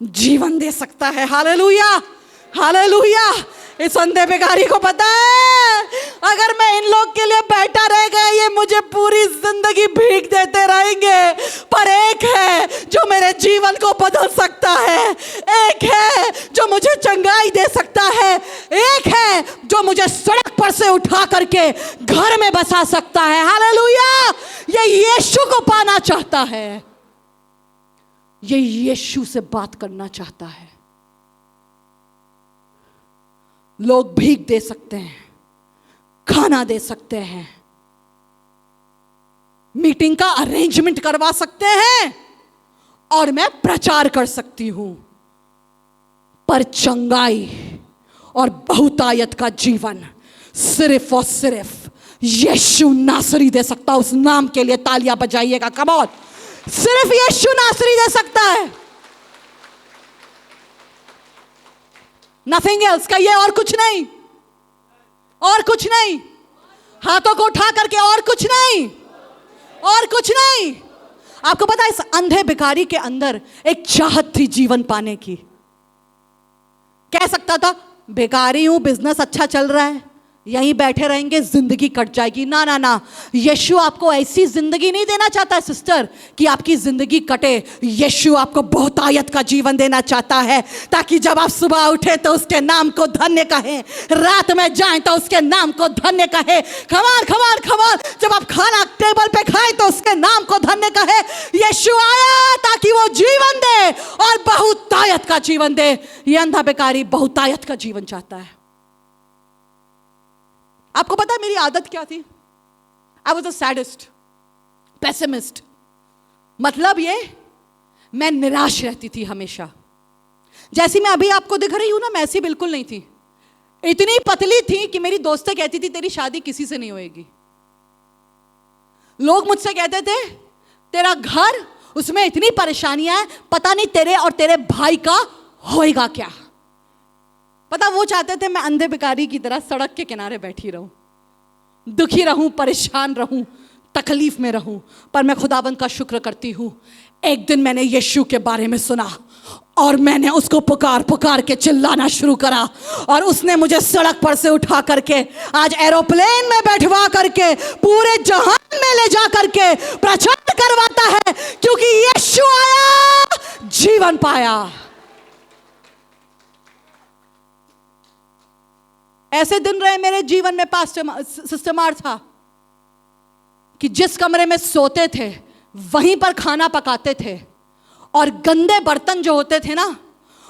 Speaker 1: जीवन दे सकता है। Hallelujah, hallelujah. इस अंधे भिखारी को पता है अगर मैं इन लोग के लिए बैठा रह गया, ये मुझे पूरी जिंदगी भीख देते रहेंगे, पर एक है जो मेरे जीवन को बदल सकता है, एक है जो मुझे चंगाई दे सकता है, एक है जो मुझे सड़क पर से उठा करके घर में बसा सकता है। हालेलुया। ये यीशु को पाना चाहता है, ये यीशु से बात करना चाहता है। लोग भीख दे सकते हैं, खाना दे सकते हैं, मीटिंग का अरेंजमेंट करवा सकते हैं, और मैं प्रचार कर सकती हूं, पर चंगाई और बहुतायत का जीवन सिर्फ और सिर्फ यीशु नासरी दे सकता। उस नाम के लिए तालियां बजाइएगा। कम ऑन, सिर्फ यीशु नासरी दे सकता है, नथिंग एल्स। कहिए और कुछ नहीं, और कुछ नहीं। हाथों को उठा करके और कुछ नहीं, और कुछ नहीं। आपको पता है इस अंधे भिखारी के अंदर एक चाहत थी जीवन पाने की। कह सकता था भिखारी हूं, बिजनेस अच्छा चल रहा है, यहीं बैठे रहेंगे, जिंदगी कट जाएगी। ना ना ना, यीशु आपको ऐसी जिंदगी नहीं देना चाहता है सिस्टर कि आपकी जिंदगी कटे। यीशु आपको बहुतायत का जीवन देना चाहता है, ताकि जब आप सुबह उठे तो उसके नाम को धन्य कहें, रात में जाएं तो उसके नाम को धन्य कहें, खबर खबर खबर जब आप खाना टेबल पे खाएं तो उसके नाम को धन्य कहें। यीशु आया ताकि वो जीवन दे और बहुतायत का जीवन दे। ये अंधा भिखारी बहुतायत का जीवन चाहता है। आपको पता है मेरी आदत क्या थी? I was a sadist, pessimist. मतलब ये, मैं निराश रहती थी हमेशा। जैसी मैं अभी आपको दिख रही हूं ना, मैं ऐसी बिल्कुल नहीं थी। इतनी पतली थी कि मेरी दोस्तें कहती थी तेरी शादी किसी से नहीं होएगी। लोग मुझसे कहते थे तेरा घर, उसमें इतनी परेशानियां हैं, पता नहीं तेरे और तेरे भाई का होएगा क्या। पता वो चाहते थे मैं अंधे भिखारी की तरह सड़क के किनारे बैठी रहूं, दुखी रहूं, परेशान रहूं, तकलीफ में रहूं। पर मैं खुदाबंद का शुक्र करती हूं, एक दिन मैंने यीशु के बारे में सुना और मैंने उसको पुकार पुकार के चिल्लाना शुरू करा, और उसने मुझे सड़क पर से उठा करके आज एरोप्लेन में बैठवा करके पूरे जहान में ले जा करके प्रचार करवाता है, क्योंकि यीशु आया, जीवन पाया। ऐसे दिन रहे मेरे जीवन में पास्टर सिस्टर मार्था कि जिस कमरे में सोते थे वहीं पर खाना पकाते थे, और गंदे बर्तन जो होते थे ना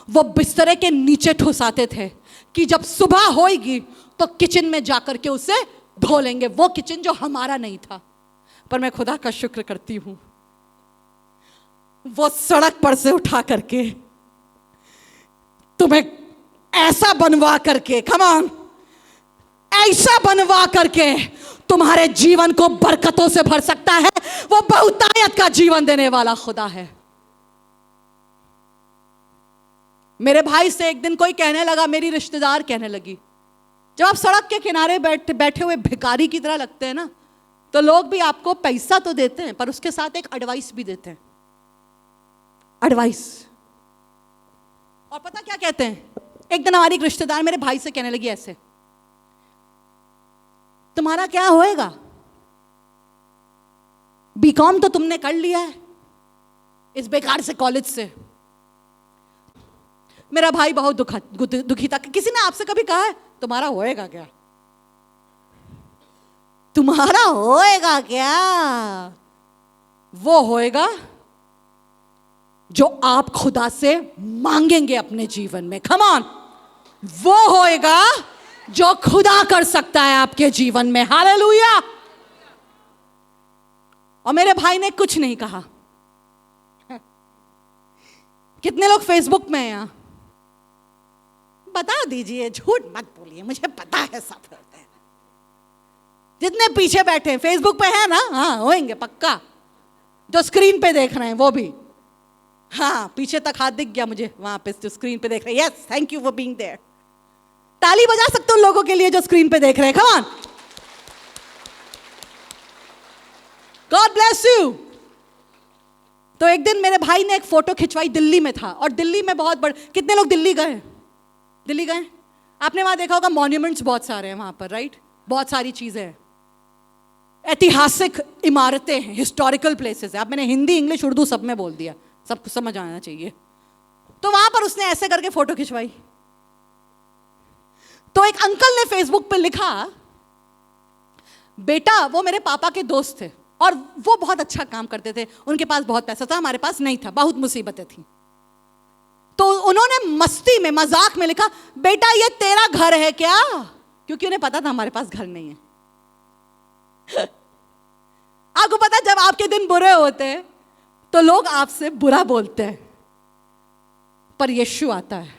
Speaker 1: वो बिस्तरे के नीचे ठुसाते थे कि जब सुबह होएगी तो किचन में जाकर के उसे धो लेंगे। वो किचन जो हमारा नहीं था। पर मैं खुदा का शुक्र करती हूं, वो सड़क पर से उठा करके तुम्हें ऐसा बनवा करके, कम ऑन, ऐसा बनवा करके तुम्हारे जीवन को बरकतों से भर सकता है। वो बहुतायत का जीवन देने वाला खुदा है। मेरे भाई से एक दिन कोई कहने लगा, मेरी रिश्तेदार कहने लगी, जब आप सड़क के किनारे बैठे हुए भिखारी की तरह लगते हैं ना, तो लोग भी आपको पैसा तो देते हैं पर उसके साथ एक एडवाइस भी देते हैं। एडवाइस। और पता क्या कहते हैं, एक दिन हमारी एक रिश्तेदार मेरे भाई से कहने लगी ऐसे, तुम्हारा क्या होएगा, बीकॉम तो तुमने कर लिया है इस बेकार से कॉलेज से। मेरा भाई बहुत दुखी था। किसी ने आपसे कभी कहा है तुम्हारा होएगा क्या? तुम्हारा होएगा क्या? वो होएगा जो आप खुदा से मांगेंगे अपने जीवन में। कम ऑन, वो होएगा जो खुदा कर सकता है आपके जीवन में। हालेलुया। और मेरे भाई ने कुछ नहीं कहा। कितने लोग फेसबुक में हैं यहां? बता दीजिए, झूठ मत बोलिए, मुझे पता है सब होते हैं। जितने पीछे बैठे हैं फेसबुक पे है ना, हाँ होंगे पक्का। जो स्क्रीन पे देख रहे हैं वो भी, हाँ पीछे तक हाथ दिख गया मुझे वहां पे जो स्क्रीन पे देख रहे हैं। Yes, thank you for being there. ताली बजा सकते हो लोगों के लिए जो स्क्रीन पे देख रहे हैं। Come on, God bless you. तो एक दिन मेरे भाई ने एक फोटो खिंचवाई, दिल्ली में था, और दिल्ली में बहुत बड़े, कितने लोग दिल्ली गए? दिल्ली गए? आपने वहां देखा होगा मॉन्यूमेंट्स बहुत सारे हैं वहां पर, राइट? बहुत सारी चीजें हैं, ऐतिहासिक इमारतें हैं, हिस्टोरिकल प्लेसेस है। अब मैंने हिंदी इंग्लिश उर्दू सब में बोल दिया, सबको समझ आना चाहिए। तो वहां पर उसने ऐसे करके फोटो खिंचवाई। तो एक अंकल ने फेसबुक पे लिखा, बेटा, वो मेरे पापा के दोस्त थे और वो बहुत अच्छा काम करते थे, उनके पास बहुत पैसा था, हमारे पास नहीं था, बहुत मुसीबतें थी। तो उन्होंने मस्ती में, मजाक में लिखा, बेटा ये तेरा घर है क्या? क्योंकि उन्हें पता था हमारे पास घर नहीं है। आपको पता, जब आपके दिन बुरे होते हैं तो लोग आपसे बुरा बोलते हैं, पर यीशु आता है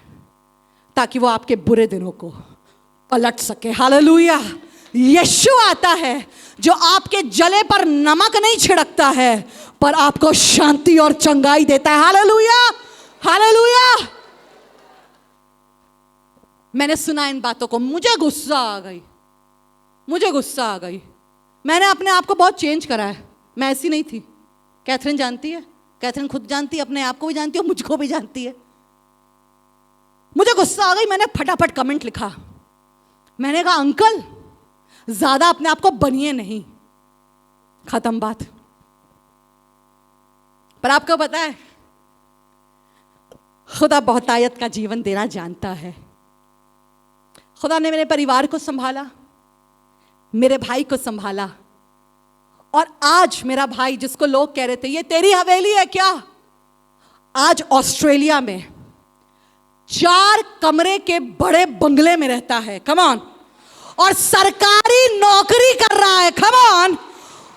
Speaker 1: ताकि वो आपके बुरे दिनों को पलट सके। हालेलुया। यीशु आता है जो आपके जले पर नमक नहीं छिड़कता है, पर आपको शांति और चंगाई देता है। Hallelujah, hallelujah. मैंने सुना इन बातों को, मुझे गुस्सा आ गई, मुझे गुस्सा आ गई। मैंने अपने आप को बहुत चेंज करा है, मैं ऐसी नहीं थी। कैथरीन जानती है, कैथरीन खुद जानती है, अपने आप को भी जानती है, मुझको भी जानती है। मुझे गुस्सा आ गई, मैंने फटाफट कमेंट लिखा। मैंने कहा, अंकल ज्यादा अपने आप को बनिए नहीं, खत्म बात। पर आपको पता है, खुदा बहुतायत का जीवन देना जानता है। खुदा ने मेरे परिवार को संभाला, मेरे भाई को संभाला, और आज मेरा भाई, जिसको लोग कह रहे थे ये तेरी हवेली है क्या, आज ऑस्ट्रेलिया में 4 कमरे के बड़े बंगले में रहता है। Come on. और सरकारी नौकरी कर रहा है। Come on.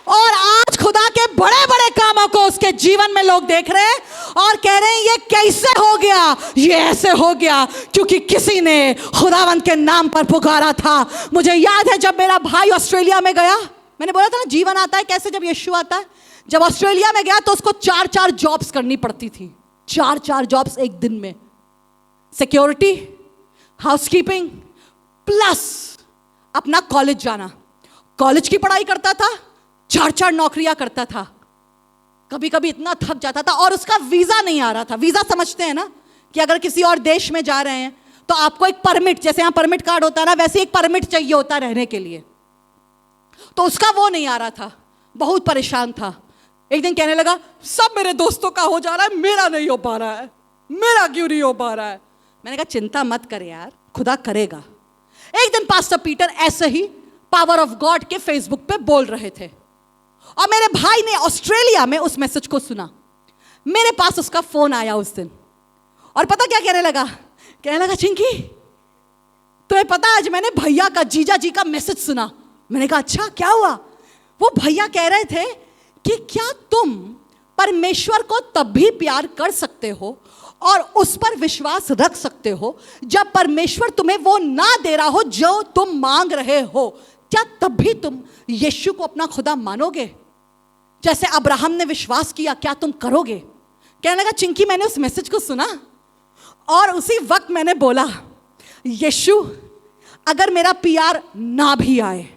Speaker 1: और आज खुदा के बड़े बड़े कामों को उसके जीवन में लोग देख रहे हैं और कह रहे हैं ये कैसे हो गया, ये ऐसे हो गया क्योंकि किसी ने खुदावंद के नाम पर पुकारा था। मुझे याद है जब मेरा भाई ऑस्ट्रेलिया में गया, मैंने बोला था ना जीवन आता है कैसे जब यीशु आता है। जब ऑस्ट्रेलिया में गया तो उसको 4-4 जॉब्स करनी पड़ती थी, 4-4 जॉब्स एक दिन में, सिक्योरिटी, हाउसकीपिंग प्लस अपना कॉलेज जाना। कॉलेज की पढ़ाई करता था, 4-4 नौकरियां करता था, कभी कभी इतना थक जाता था और उसका वीजा नहीं आ रहा था। वीजा समझते हैं ना कि अगर किसी और देश में जा रहे हैं तो आपको एक परमिट, जैसे यहां परमिट कार्ड होता है ना, वैसे एक परमिट चाहिए होता रहने के लिए। तो उसका वो नहीं आ रहा था, बहुत परेशान था। एक दिन कहने लगा सब मेरे दोस्तों का हो जा रहा है, मेरा नहीं हो पा रहा है, मेरा क्यों नहीं हो पा रहा है। मैंने कहा चिंता मत कर यार, खुदा करेगा। एक दिन पास्टर पीटर ऐसे ही पावर ऑफ गॉड के फेसबुक पे बोल रहे थे और मेरे भाई ने ऑस्ट्रेलिया में उस मैसेज को सुना। मेरे पास उसका फोन आया उस दिन और पता क्या कहने लगा, कहने लगा चिंकी तुम्हें पता आज मैंने भैया का, जीजा जी का मैसेज सुना। मैंने कहा अच्छा क्या हुआ। वो भैया कह रहे थे कि क्या तुम परमेश्वर को तब भी प्यार कर सकते हो और उस पर विश्वास रख सकते हो जब परमेश्वर तुम्हें वो ना दे रहा हो जो तुम मांग रहे हो। क्या तब भी तुम यीशु को अपना खुदा मानोगे? जैसे अब्राहम ने विश्वास किया, क्या तुम करोगे? कहने लगा चिंकी मैंने उस मैसेज को सुना और उसी वक्त मैंने बोला यीशु अगर मेरा प्यार ना भी आए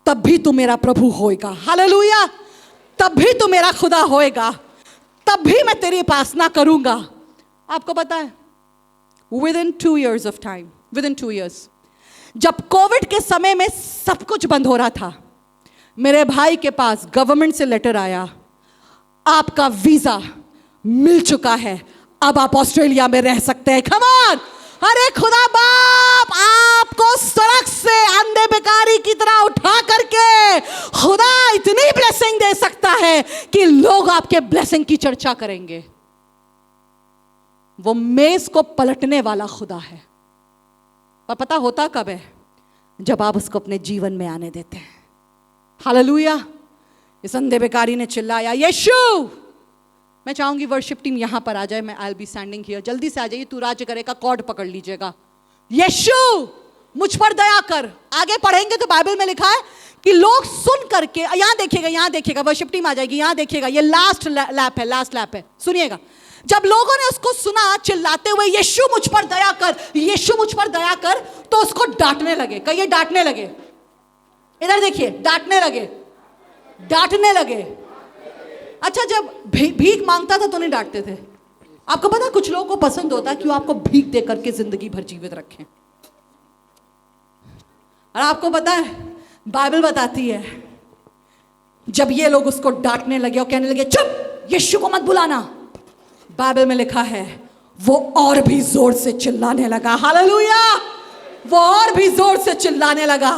Speaker 1: तब भी तू मेरा प्रभु होएगा। हालेलुया। तब भी तू मेरा खुदा होएगा, तब भी मैं तेरी उपासना करूंगा। आपको पता है within 2 years of time, within 2 years, जब कोविड के समय में सब कुछ बंद हो रहा था, मेरे भाई के पास गवर्नमेंट से लेटर आया, आपका वीजा मिल चुका है, अब आप ऑस्ट्रेलिया में रह सकते हैं। Come on. अरे खुदा बाप आपको सड़क से अंधे बेकारी की तरह उठा करके खुदा इतनी ब्लेसिंग दे सकता है कि लोग आपके ब्लेसिंग की चर्चा करेंगे। वो मेज को पलटने वाला खुदा है। और पता होता कब है? जब आप उसको अपने जीवन में आने देते हैं। हालेलुया। इस अंधे बेकारी ने चिल्लाया यीशु। मैं चाहूंगी वर्शिप टीम यहां पर आ जाए, मैं I will be standing here. जल्दी से आ जाइए, तू राज्य करेगा, कॉर्ड पकड़ लीजिएगा। यीशु मुझ पर दया कर। आगे पढ़ेंगे तो बाइबल में लिखा है कि लोग सुन करके, यहां देखिएगा, यहां देखिएगा, वर्शिप टीम आ जाएगी, यहां देखिएगा, ये लास्ट लैप है, लास्ट लैप है, सुनिएगा। जब लोगों ने उसको सुना चिल्लाते हुए यीशु मुझ पर दया कर, यीशु मुझ पर दया कर, तो उसको डांटने लगे। कहिए डांटने लगे। इधर देखिए, डांटने लगे, डांटने लगे। अच्छा जब भीख मांगता था तो नहीं डांटते थे। आपको पता कुछ लोगों को पसंद होता है कि वो आपको भीख दे करके जिंदगी भर जीवित रखें। और आपको पता है बाइबल बताती है जब ये लोग उसको डांटने लगे और कहने लगे चुप, यीशु को मत बुलाना, बाइबल में लिखा है वो और भी जोर से चिल्लाने लगा। हालेलुया। वो और भी जोर से चिल्लाने लगा,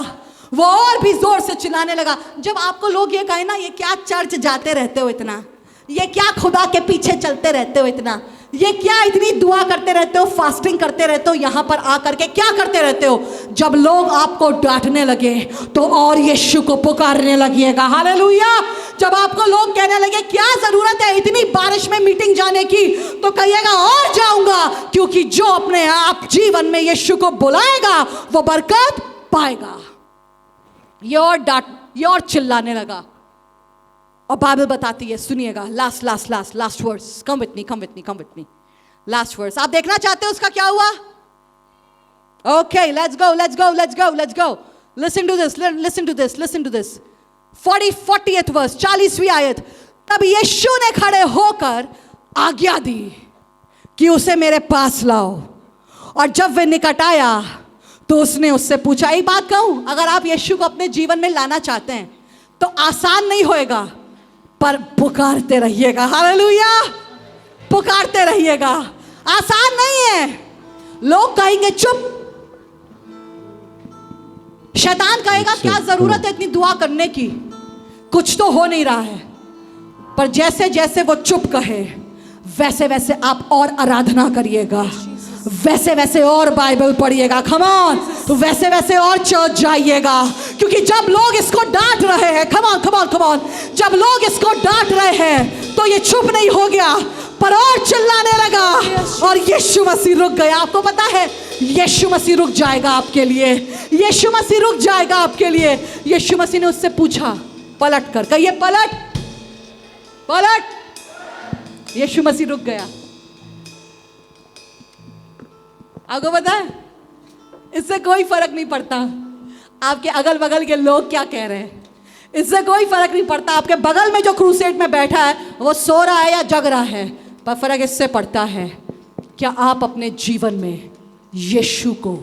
Speaker 1: वो और भी जोर से चिल्लाने लगा। जब आपको लोग ये कहे ना ये क्या चर्च जाते रहते हो इतना, ये क्या खुदा के पीछे चलते रहते हो इतना, ये क्या इतनी दुआ करते रहते हो, फास्टिंग करते रहते हो, यहां पर आकर के क्या करते रहते हो? जब लोग आपको डांटने लगे तो और यीशु को पुकारने लगिएगा। हालेलुया। जब आपको लोग कहने लगे क्या जरूरत है इतनी बारिश में मीटिंग जाने की, तो कहिएगा और जाऊंगा, क्योंकि जो अपने आप जीवन में यीशु को बुलाएगा वो बरकत पाएगा। ये और चिल्लाने लगा। और बाइबल बताती है, सुनिएगा, last verse, come with me, last verse. आप देखना चाहते हो उसका क्या हुआ? Okay, let's go. Listen to this 40th verse, 40वीं आयत। तब यीशु ने खड़े होकर आज्ञा दी कि उसे मेरे पास लाओ, और जब वे निकट आया तो उसने उससे पूछा। एक बात कहूं, अगर आप यीशु को अपने जीवन में लाना चाहते हैं तो आसान नहीं होएगा, पर पुकारते रहिएगा। हालेलुया। पुकारते रहिएगा। आसान नहीं है। लोग कहेंगे चुप, शैतान कहेगा क्या जरूरत है इतनी दुआ करने की, कुछ तो हो नहीं रहा है। पर जैसे जैसे वो चुप कहे वैसे वैसे आप और आराधना करिएगा, वैसे वैसे और बाइबल पढ़िएगा। Come on. वैसे वैसे और चर्च जाइएगा, क्योंकि जब लोग इसको डांट रहे हैं, कम on come on come on, जब लोग इसको डांट रहे हैं तो ये चुप नहीं हो गया पर और चिल्लाने लगा और यीशु मसीह रुक गया। आपको पता है यीशु मसीह रुक जाएगा आपके लिए, यीशु मसीह रुक जाएगा आपके लिए। यीशु मसीह ने उससे पूछा पलट कर, कहिए पलट पलट। यीशु मसीह रुक गया। आपको पता है इससे कोई फर्क नहीं पड़ता आपके अगल बगल के लोग क्या कह रहे हैं, इससे कोई फर्क नहीं पड़ता आपके बगल में जो क्रूसेड में बैठा है वो सो रहा है या जग रहा है, पर फर्क इससे पड़ता है क्या आप अपने जीवन में यीशु को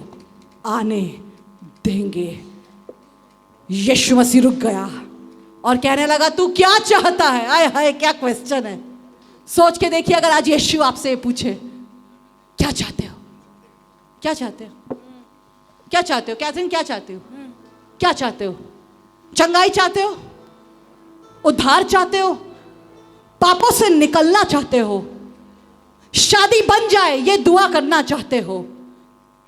Speaker 1: आने देंगे। यीशु मसीह रुक गया और कहने लगा तू क्या चाहता है। आय हाय क्या क्वेश्चन है, सोच के देखिए अगर आज यीशु आपसे पूछे क्या चाहते हो, क्या चाहते हो, क्या चाहते हो, कैथरीन क्या चाहते हो, क्या चाहते हो, चंगाई चाहते हो, उद्धार चाहते हो, पापों से निकलना चाहते हो, शादी बन जाए ये दुआ करना चाहते हो,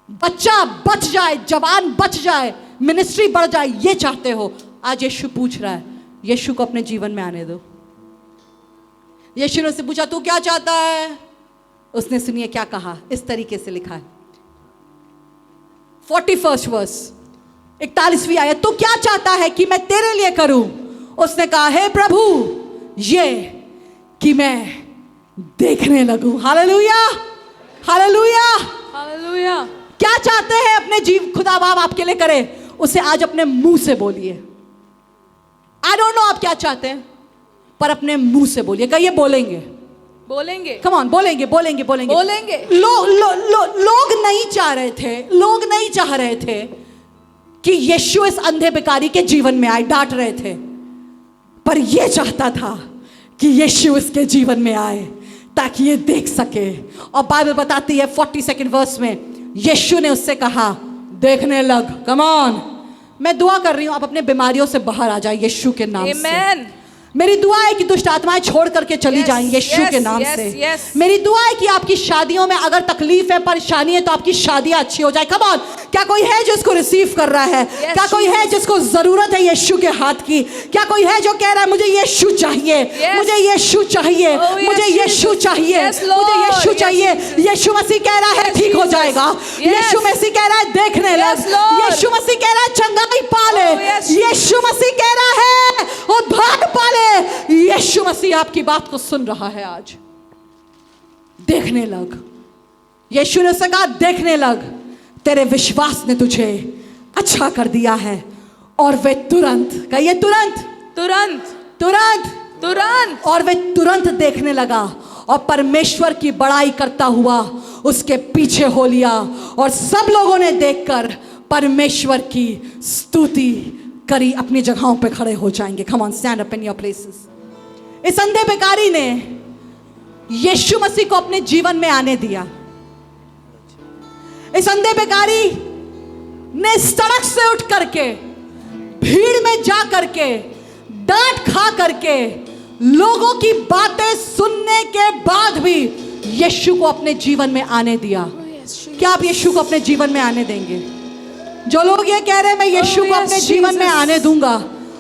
Speaker 1: बच्चा बच जाए, जवान बच जाए, मिनिस्ट्री बढ़ जाए ये चाहते हो। आज यीशु पूछ रहा है, यीशु को अपने जीवन में आने दो। यीशु ने उससे पूछा तू क्या चाहता है, उसने सुनिए क्या कहा, इस तरीके से लिखा है 41st वर्स 41वीं आयत, तू क्या चाहता है कि मैं तेरे लिए करूं। उसने कहा हे प्रभु ये कि मैं देखने लगूं। Hallelujah hallelujah hallelujah. क्या चाहते हैं अपने जीव खुदा बाप आपके लिए करे, उसे आज अपने मुंह से बोलिए। आई डोंट नो आप क्या चाहते हैं पर अपने मुंह से बोलिए। कहिए बोलेंगे
Speaker 2: बोलेंगे,
Speaker 1: कम ऑन बोलेंगे बोलेंगे बोलेंगे
Speaker 2: बोलेंगे।
Speaker 1: लोग नहीं चाह रहे थे, लोग नहीं चाह रहे थे कि यीशु इस अंधे भिखारी के जीवन में आए, डांट रहे थे, पर यह चाहता था कि यीशु इसके जीवन में आए ताकि ये देख सके। और बाइबल बताती है 42nd वर्स में यीशु ने उससे कहा देखने लग। कम ऑन, मैं दुआ कर रही हूं आप अपने बीमारियों से बाहर आ जाए यीशु के नाम से। मेरी दुआ है कि दुष्ट आत्माएं छोड़ करके चली जाएं यीशु के नाम से। मेरी दुआ है कि आपकी शादियों में अगर तकलीफ है, परेशानी है, तो आपकी शादियां अच्छी हो जाए। कम ऑन, क्या कोई है जो इसको रिसीव कर रहा है? क्या कोई है जिसको जरूरत है यीशु के हाथ की? क्या कोई है जो कह रहा है मुझे यीशु चाहिए, मुझे यीशु चाहिए, मुझे यीशु चाहिए, मुझे यीशु चाहिए। यीशु मसीह कह रहा है ठीक हो जाएगा, यीशु मसीह कह रहा है देखने लग, यीशु मसीह कह रहा है चंगाई पाले, यीशु मसीह कह रहा है उद्धार पाले। यीशु मसीह आपकी बात को सुन रहा है आज। देखने लग, यीशु ने उससे कहा देखने लग, तेरे विश्वास ने तुझे अच्छा कर दिया है। और वे तुरंत, कहिए तुरंत तुरंत तुरंत तुरंत, और वे तुरंत देखने लगा और परमेश्वर की बड़ाई करता हुआ उसके पीछे हो लिया। और सब लोगों ने देखकर परमेश्वर की स्तुति करी। अपनी जगहों पे खड़े हो जाएंगे। Come on, stand up in your places. इस अंधे भिखारी ने यीशु मसीह को अपने जीवन में आने दिया। इस अंधे भिखारी ने सड़क से उठ करके, भीड़ में जा करके, डांट खा करके, लोगों की बातें सुनने के बाद भी यीशु को अपने जीवन में आने दिया। क्या आप यीशु को अपने जीवन में आने देंगे? जो लोग ये कह रहे हैं मैं यीशु को अपने जीवन में आने दूंगा,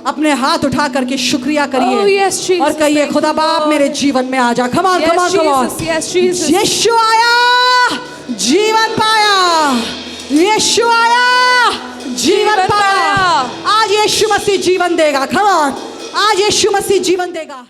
Speaker 1: अपने हाथ उठा करके शुक्रिया करिए और कहिए खुदा बाप मेरे जीवन में आ जा। Come on come on come on. यीशु आया, जीवन पाया, यीशु आया, जीवन पाया। आज यीशु मसीह जीवन देगा। कम ऑन, आज यीशु मसीह जीवन देगा।